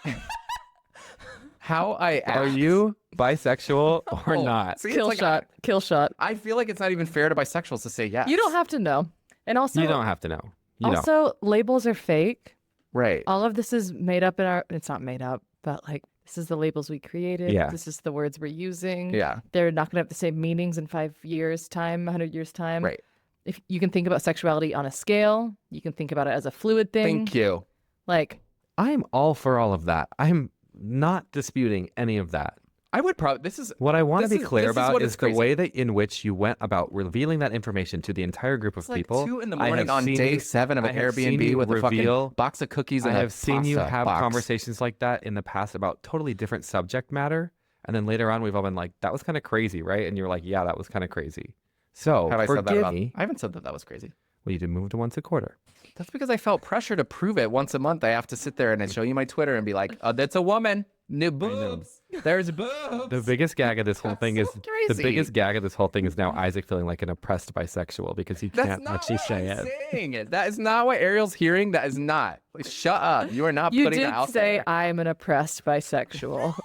[SPEAKER 1] act.
[SPEAKER 3] Are you bisexual or
[SPEAKER 1] Oh,
[SPEAKER 3] not?
[SPEAKER 1] see, it's
[SPEAKER 2] Kill
[SPEAKER 1] like,
[SPEAKER 2] shot. Kill shot.
[SPEAKER 1] I feel like it's not even fair to bisexuals to say yes.
[SPEAKER 2] You don't have to know. And also,
[SPEAKER 3] You don't have to know. You don't.
[SPEAKER 2] also labels are fake.
[SPEAKER 1] Right.
[SPEAKER 2] All of this is made up it's not made up, but like this is the labels we created.
[SPEAKER 3] Yeah.
[SPEAKER 2] This is the words we're using.
[SPEAKER 1] Yeah.
[SPEAKER 2] They're not going to have the same meanings in 5 years' time, 100 years' time.
[SPEAKER 1] Right.
[SPEAKER 2] If you can think about sexuality on a scale, you can think about it as a fluid thing.
[SPEAKER 1] Thank you.
[SPEAKER 2] Like,
[SPEAKER 3] I'm all for all of that. I'm not disputing any of that.
[SPEAKER 1] I would probably. This is
[SPEAKER 3] What I want to
[SPEAKER 1] This
[SPEAKER 3] be
[SPEAKER 1] is-
[SPEAKER 3] clear
[SPEAKER 1] this is
[SPEAKER 3] about
[SPEAKER 1] what
[SPEAKER 3] is
[SPEAKER 1] is
[SPEAKER 3] the
[SPEAKER 1] crazy.
[SPEAKER 3] way that in which you went about revealing that information to the entire group of
[SPEAKER 1] it's like
[SPEAKER 3] people.
[SPEAKER 1] 2 in the
[SPEAKER 3] I
[SPEAKER 1] morning
[SPEAKER 3] have
[SPEAKER 1] on
[SPEAKER 3] seen
[SPEAKER 1] day
[SPEAKER 3] you-
[SPEAKER 1] 7 of
[SPEAKER 3] I
[SPEAKER 1] an
[SPEAKER 3] have seen
[SPEAKER 1] Airbnb
[SPEAKER 3] you
[SPEAKER 1] with a
[SPEAKER 3] reveal-
[SPEAKER 1] fucking box of cookies
[SPEAKER 3] I
[SPEAKER 1] and
[SPEAKER 3] have
[SPEAKER 1] a
[SPEAKER 3] seen you
[SPEAKER 1] pasta
[SPEAKER 3] have
[SPEAKER 1] box.
[SPEAKER 3] conversations like that in the past about totally different subject matter. And then later on, we've all been like, that was kind of crazy, right? And you're like, yeah, that was kind of crazy. So
[SPEAKER 1] Have I said that
[SPEAKER 3] forgive
[SPEAKER 1] about?
[SPEAKER 3] me.
[SPEAKER 1] I haven't said that was crazy.
[SPEAKER 3] Well, you did move to once a quarter.
[SPEAKER 1] That's because I felt pressure to prove it once a month. I have to sit there and then show you my Twitter and be like, that's a woman. New boobs. There's boobs.
[SPEAKER 3] The biggest gag of this whole thing is
[SPEAKER 1] so
[SPEAKER 3] the
[SPEAKER 1] crazy.
[SPEAKER 3] biggest gag of this whole thing is now Isaac feeling like an oppressed bisexual because he
[SPEAKER 1] That's
[SPEAKER 3] can't
[SPEAKER 1] not
[SPEAKER 3] actually
[SPEAKER 1] what
[SPEAKER 3] say
[SPEAKER 1] I'm
[SPEAKER 3] it.
[SPEAKER 1] saying. That is not what Ariel's hearing. That is not. Like, shut up. You are not
[SPEAKER 2] you
[SPEAKER 1] putting
[SPEAKER 2] did
[SPEAKER 1] that out
[SPEAKER 2] say
[SPEAKER 1] there.
[SPEAKER 2] I'm an oppressed bisexual.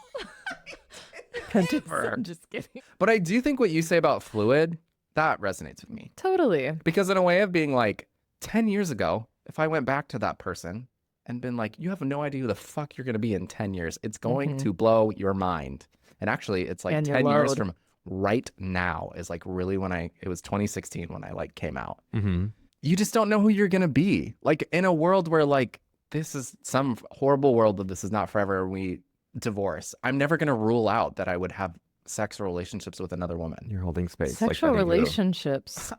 [SPEAKER 2] I'm just kidding.
[SPEAKER 1] But I do think what you say about fluid, that resonates with me.
[SPEAKER 2] Totally.
[SPEAKER 1] Because in a way of being like, 10 years ago, if I went back to that person and been like, you have no idea who the fuck you're going to be in 10 years, it's going to blow your mind. And actually, it's like
[SPEAKER 2] And your
[SPEAKER 1] 10 years
[SPEAKER 2] load.
[SPEAKER 1] from right now is like really when it was 2016 when I like came out.
[SPEAKER 3] Mm-hmm.
[SPEAKER 1] You just don't know who you're going to be. Like in a world where like, this is some horrible world that this is not forever. We divorce. I'm never going to rule out that I would have sex or relationships with another woman.
[SPEAKER 3] You're holding space.
[SPEAKER 2] Sexual
[SPEAKER 3] like that.
[SPEAKER 2] relationships.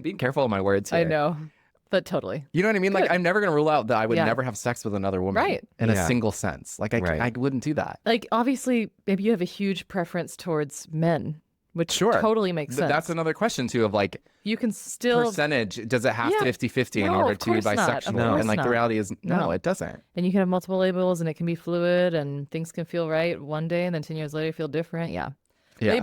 [SPEAKER 1] Being careful of my words here.
[SPEAKER 2] I know, but totally.
[SPEAKER 1] You know what I mean? Like,
[SPEAKER 2] Good.
[SPEAKER 1] I'm never going to rule out that I would
[SPEAKER 2] Yeah.
[SPEAKER 1] never have sex with another woman.
[SPEAKER 2] Right.
[SPEAKER 1] In
[SPEAKER 3] Yeah.
[SPEAKER 1] a single sense. Like,
[SPEAKER 3] Right.
[SPEAKER 1] I wouldn't do that.
[SPEAKER 2] Like, obviously, maybe you have a huge preference towards men, which
[SPEAKER 1] Sure.
[SPEAKER 2] totally makes sense.
[SPEAKER 1] That's another question, too, of like,
[SPEAKER 2] You can still,
[SPEAKER 1] percentage. Does it have
[SPEAKER 2] Yeah.
[SPEAKER 1] to 50-50 in
[SPEAKER 2] No,
[SPEAKER 1] order
[SPEAKER 2] of
[SPEAKER 1] to be
[SPEAKER 2] course not. Of
[SPEAKER 1] bisexual?
[SPEAKER 2] course
[SPEAKER 1] And like,
[SPEAKER 2] not.
[SPEAKER 1] the reality is, no,
[SPEAKER 2] No.
[SPEAKER 1] it doesn't.
[SPEAKER 2] and you can have multiple labels and it can be fluid and things can feel right one day and then 10 years later feel different. Yeah.
[SPEAKER 1] Yeah.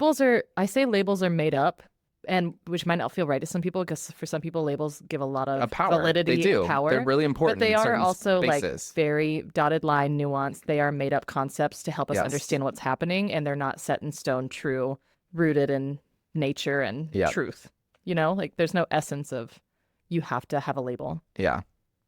[SPEAKER 2] I say labels are made up and which might not feel right to some people because for some people labels give a lot
[SPEAKER 1] A
[SPEAKER 2] of
[SPEAKER 1] power.
[SPEAKER 2] validity
[SPEAKER 1] They do.
[SPEAKER 2] and power.
[SPEAKER 1] They're really important.
[SPEAKER 2] But they
[SPEAKER 1] in
[SPEAKER 2] are
[SPEAKER 1] certain
[SPEAKER 2] also
[SPEAKER 1] spaces.
[SPEAKER 2] like very dotted line nuanced. They are made up concepts to help us
[SPEAKER 1] Yes.
[SPEAKER 2] understand what's happening, and they're not set in stone, true, rooted in nature and
[SPEAKER 1] Yep.
[SPEAKER 2] truth. You know, like there's no essence of you have to have a label
[SPEAKER 1] Yeah.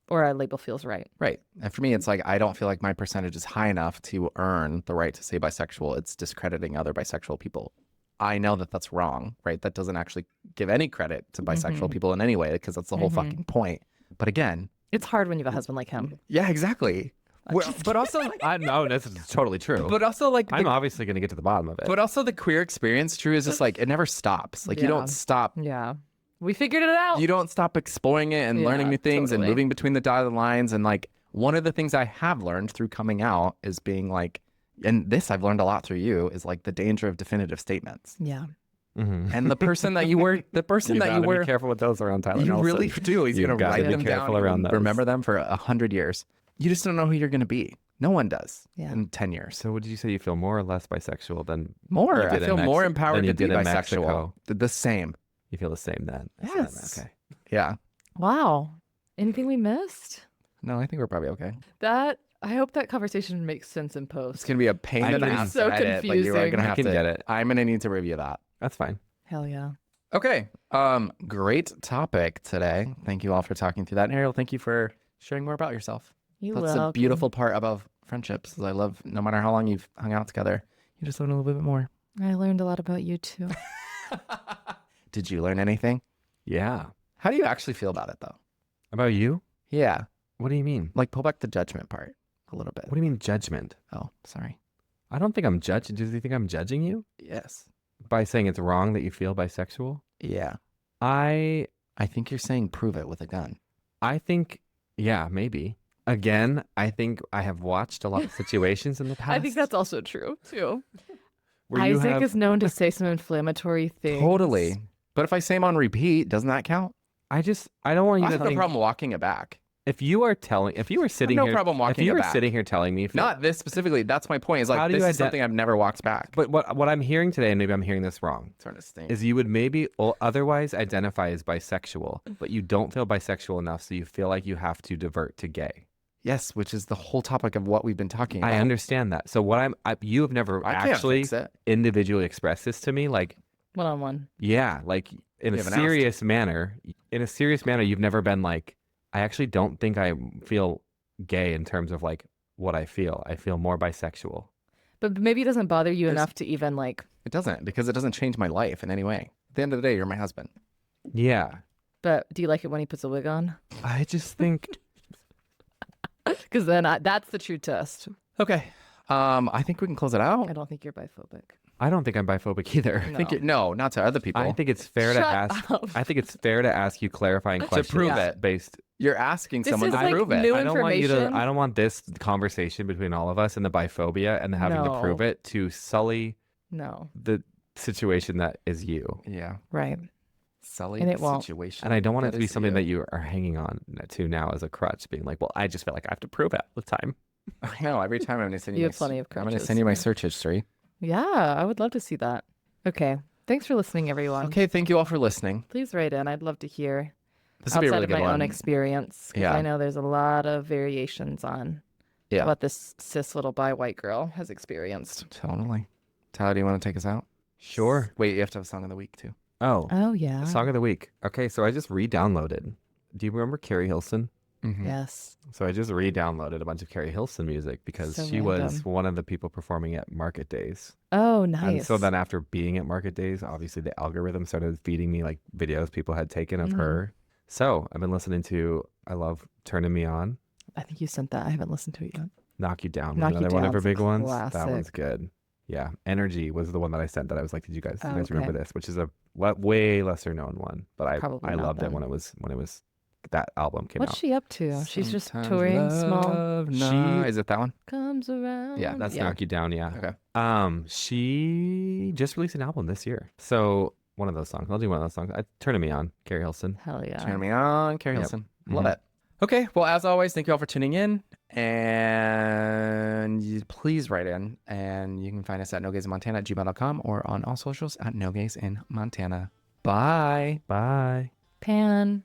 [SPEAKER 2] or a label feels right.
[SPEAKER 1] Right. And for me, it's like I don't feel like my percentage is high enough to earn the right to say bisexual. It's discrediting other bisexual people. I know that that's wrong, right? That doesn't actually give any credit to bisexual people in any way because that's the whole fucking point. But again,
[SPEAKER 2] It's hard when you have a husband like him.
[SPEAKER 1] yeah, exactly. Well, but also, like,
[SPEAKER 3] I know that's totally true.
[SPEAKER 1] but also, like,
[SPEAKER 3] I'm
[SPEAKER 1] the,
[SPEAKER 3] obviously going to get to the bottom of it.
[SPEAKER 1] but also the queer experience, true, is just like it never stops. Like you
[SPEAKER 2] Yeah.
[SPEAKER 1] don't stop.
[SPEAKER 2] Yeah. We figured it out.
[SPEAKER 1] You don't stop exploring it and
[SPEAKER 2] Yeah,
[SPEAKER 1] learning new things
[SPEAKER 2] totally.
[SPEAKER 1] and moving between the dotted lines. And like one of the things I have learned through coming out is being like, and this I've learned a lot through you, is like the danger of definitive statements.
[SPEAKER 2] Yeah.
[SPEAKER 3] Mhm.
[SPEAKER 1] And the person that you were, the person that you
[SPEAKER 3] gotta
[SPEAKER 1] were,
[SPEAKER 3] be careful with those around Tyler
[SPEAKER 1] you
[SPEAKER 3] Nelson.
[SPEAKER 1] really do. He's
[SPEAKER 3] You've
[SPEAKER 1] gonna
[SPEAKER 3] gotta
[SPEAKER 1] write
[SPEAKER 3] be
[SPEAKER 1] them
[SPEAKER 3] careful
[SPEAKER 1] down.
[SPEAKER 3] around
[SPEAKER 1] and
[SPEAKER 3] those.
[SPEAKER 1] remember them for 100 years. You just don't know who you're gonna be. No one does
[SPEAKER 2] Yeah.
[SPEAKER 1] in 10 years.
[SPEAKER 3] So, would you say you feel more or less bisexual than
[SPEAKER 1] More.
[SPEAKER 3] you
[SPEAKER 1] I
[SPEAKER 3] did in
[SPEAKER 1] feel more
[SPEAKER 3] Mex-
[SPEAKER 1] empowered
[SPEAKER 3] than
[SPEAKER 1] to
[SPEAKER 3] you
[SPEAKER 1] be
[SPEAKER 3] did in
[SPEAKER 1] bisexual.
[SPEAKER 3] Mexico?
[SPEAKER 1] The same.
[SPEAKER 3] You feel the same then?
[SPEAKER 2] Yes.
[SPEAKER 3] Okay.
[SPEAKER 1] Yeah.
[SPEAKER 2] Wow. Anything we missed?
[SPEAKER 1] No, I think we're probably okay.
[SPEAKER 2] I hope that conversation makes sense in
[SPEAKER 1] It's
[SPEAKER 2] post.
[SPEAKER 1] gonna be a pain
[SPEAKER 3] I
[SPEAKER 1] in the
[SPEAKER 3] can-
[SPEAKER 1] ass
[SPEAKER 2] so
[SPEAKER 1] to edit, but you are
[SPEAKER 2] confusing.
[SPEAKER 1] gonna
[SPEAKER 3] I
[SPEAKER 1] have
[SPEAKER 3] can
[SPEAKER 1] to
[SPEAKER 3] get it.
[SPEAKER 1] I'm gonna need to review that.
[SPEAKER 3] That's fine.
[SPEAKER 2] Hell yeah.
[SPEAKER 1] Okay. Great topic today. Thank you all for talking through that. And Ariel, thank you for sharing more about yourself.
[SPEAKER 2] You
[SPEAKER 1] That's a beautiful part about friendships. Is I love no matter how long you've hung out together, you just learn a little bit more.
[SPEAKER 2] I learned a lot about you too.
[SPEAKER 1] Did you learn anything?
[SPEAKER 3] Yeah.
[SPEAKER 1] How do you actually feel about it though?
[SPEAKER 3] About you?
[SPEAKER 1] Yeah.
[SPEAKER 3] What do you mean?
[SPEAKER 1] Like pull back the judgment part a little bit.
[SPEAKER 3] What do you mean judgment?
[SPEAKER 1] Oh, sorry.
[SPEAKER 3] I don't think I'm judging. Do you think I'm judging you
[SPEAKER 1] Yes.
[SPEAKER 3] by saying it's wrong that you feel bisexual?
[SPEAKER 1] Yeah.
[SPEAKER 3] I
[SPEAKER 1] think you're saying prove it with a gun.
[SPEAKER 3] think, yeah, maybe. Again, I think I have watched a lot of situations in the past.
[SPEAKER 2] I think that's also true too.
[SPEAKER 3] where you
[SPEAKER 2] Isaac
[SPEAKER 3] have
[SPEAKER 2] is known to say some inflammatory things.
[SPEAKER 1] Totally. But if I say them on repeat, doesn't that count?
[SPEAKER 3] I don't want you
[SPEAKER 1] I
[SPEAKER 3] to
[SPEAKER 1] have no
[SPEAKER 3] think.
[SPEAKER 1] problem walking it back.
[SPEAKER 3] If you were sitting
[SPEAKER 1] no
[SPEAKER 3] here,
[SPEAKER 1] problem
[SPEAKER 3] if
[SPEAKER 1] walking
[SPEAKER 3] you
[SPEAKER 1] it
[SPEAKER 3] were
[SPEAKER 1] back.
[SPEAKER 3] sitting here telling me,
[SPEAKER 1] Not this specifically. That's my point. Is
[SPEAKER 3] How
[SPEAKER 1] like
[SPEAKER 3] do
[SPEAKER 1] this
[SPEAKER 3] you
[SPEAKER 1] is something I've never walked back.
[SPEAKER 3] but what I'm hearing today, and maybe I'm hearing this wrong,
[SPEAKER 1] Sort of stink.
[SPEAKER 3] is you would maybe otherwise identify as bisexual, but you don't feel bisexual enough, so you feel like you have to divert to gay.
[SPEAKER 1] Yes, which is the whole topic of what we've been talking about.
[SPEAKER 3] I understand that. So you have never
[SPEAKER 1] I can't
[SPEAKER 3] actually
[SPEAKER 1] fix it.
[SPEAKER 3] individually expressed this to me, like,
[SPEAKER 2] One-on-one.
[SPEAKER 3] yeah, like in a
[SPEAKER 1] You haven't asked.
[SPEAKER 3] serious manner. In a serious manner, you've never been like, I actually don't think I feel gay in terms of like what I feel. I feel more bisexual.
[SPEAKER 2] But maybe it doesn't bother you
[SPEAKER 1] There's-
[SPEAKER 2] enough to even like,
[SPEAKER 1] It doesn't because it doesn't change my life in any way. At the end of the day, you're my husband.
[SPEAKER 3] Yeah.
[SPEAKER 2] but do you like it when he puts a wig on?
[SPEAKER 3] I just think
[SPEAKER 2] Because then that's the true test.
[SPEAKER 1] Okay. I think we can close it out.
[SPEAKER 2] I don't think you're biphobic.
[SPEAKER 3] I don't think I'm biphobic either.
[SPEAKER 1] I think no, not to other people.
[SPEAKER 3] I think it's fair to
[SPEAKER 2] Shut
[SPEAKER 3] ask.
[SPEAKER 2] up.
[SPEAKER 3] I think it's fair to ask you clarifying questions
[SPEAKER 1] prove it.
[SPEAKER 3] based.
[SPEAKER 1] you're asking
[SPEAKER 2] This
[SPEAKER 1] someone
[SPEAKER 2] is
[SPEAKER 1] to
[SPEAKER 2] like
[SPEAKER 1] prove it.
[SPEAKER 2] new
[SPEAKER 3] I don't want you to.
[SPEAKER 2] information.
[SPEAKER 3] I don't want this conversation between all of us and the biphobia and having to prove
[SPEAKER 2] No.
[SPEAKER 3] it to sully
[SPEAKER 2] No.
[SPEAKER 3] the situation that is you.
[SPEAKER 1] Yeah.
[SPEAKER 2] Right.
[SPEAKER 1] Sully
[SPEAKER 2] And
[SPEAKER 1] the
[SPEAKER 2] it won't.
[SPEAKER 1] situation.
[SPEAKER 3] And I don't want it
[SPEAKER 1] That
[SPEAKER 3] to be
[SPEAKER 1] is
[SPEAKER 3] something
[SPEAKER 1] you.
[SPEAKER 3] that you are hanging on to now as a crutch, being like, well, I just feel like I have to prove it all the time.
[SPEAKER 1] I know. Every time I'm going to send you,
[SPEAKER 2] You
[SPEAKER 1] my
[SPEAKER 2] have plenty of
[SPEAKER 1] I'm going to
[SPEAKER 2] crutches.
[SPEAKER 1] send you my search history.
[SPEAKER 2] Yeah, I would love to see that. Okay. Thanks for listening, everyone.
[SPEAKER 1] Okay. Thank you all for listening.
[SPEAKER 2] Please write in. I'd love to hear
[SPEAKER 1] This will be a
[SPEAKER 2] outside
[SPEAKER 1] really
[SPEAKER 2] of
[SPEAKER 1] good
[SPEAKER 2] my
[SPEAKER 1] one.
[SPEAKER 2] own experience. 'Cause
[SPEAKER 1] Yeah.
[SPEAKER 2] I know there's a lot of variations on
[SPEAKER 1] Yeah.
[SPEAKER 2] what this cis little bi white girl has experienced.
[SPEAKER 1] Totally. Tyler, do you want to take us out?
[SPEAKER 3] Sure.
[SPEAKER 1] Wait, you have to have a song of the week too.
[SPEAKER 3] Oh,
[SPEAKER 2] Oh, yeah.
[SPEAKER 3] song of the week. Okay, so I just re-downloaded. Do you remember Carrie Hilson?
[SPEAKER 1] Mm-hmm.
[SPEAKER 2] Yes.
[SPEAKER 3] So I just re-downloaded a bunch of Carrie Hilson music because
[SPEAKER 2] So
[SPEAKER 3] she was
[SPEAKER 2] random.
[SPEAKER 3] one of the people performing at Market Days.
[SPEAKER 2] Oh, nice.
[SPEAKER 3] And so then after being at Market Days, obviously the algorithm started feeding me like videos people had taken of
[SPEAKER 2] Mhm.
[SPEAKER 3] her. So I've been listening to I love Turning Me On,
[SPEAKER 2] I think you sent that. I haven't listened to it yet.
[SPEAKER 3] Knock You Down, was
[SPEAKER 2] Knock You
[SPEAKER 3] another one of her
[SPEAKER 2] Down's a
[SPEAKER 3] big ones. That
[SPEAKER 2] classic.
[SPEAKER 3] one's good. Yeah. Energy was the one that I sent that I was like, did you guys remember
[SPEAKER 2] Okay.
[SPEAKER 3] this? Which is a way lesser known one, but I
[SPEAKER 2] Probably not
[SPEAKER 3] loved it
[SPEAKER 2] then.
[SPEAKER 3] when it was that album came
[SPEAKER 2] What's
[SPEAKER 3] out.
[SPEAKER 2] she up to? She's just
[SPEAKER 1] Sometimes
[SPEAKER 2] touring small.
[SPEAKER 1] love
[SPEAKER 3] She-
[SPEAKER 1] Is it that one?
[SPEAKER 2] Comes around.
[SPEAKER 1] Yeah,
[SPEAKER 3] That's Knock You Down, yeah.
[SPEAKER 1] Okay.
[SPEAKER 3] She just released an album this year. So one of those songs. I'll do one of those songs. Turning Me On, Carrie Hilson.
[SPEAKER 2] Hell yeah.
[SPEAKER 1] Turn me on, Carrie
[SPEAKER 3] Yep.
[SPEAKER 1] Hilson. Love
[SPEAKER 3] Mhm.
[SPEAKER 1] it. Okay. Well, as always, thank you all for tuning in. And please write in. And you can find us at nogaysinmontana@gmail.com or on all socials at nogaysinmontana. Bye.
[SPEAKER 3] Bye.
[SPEAKER 2] Pan.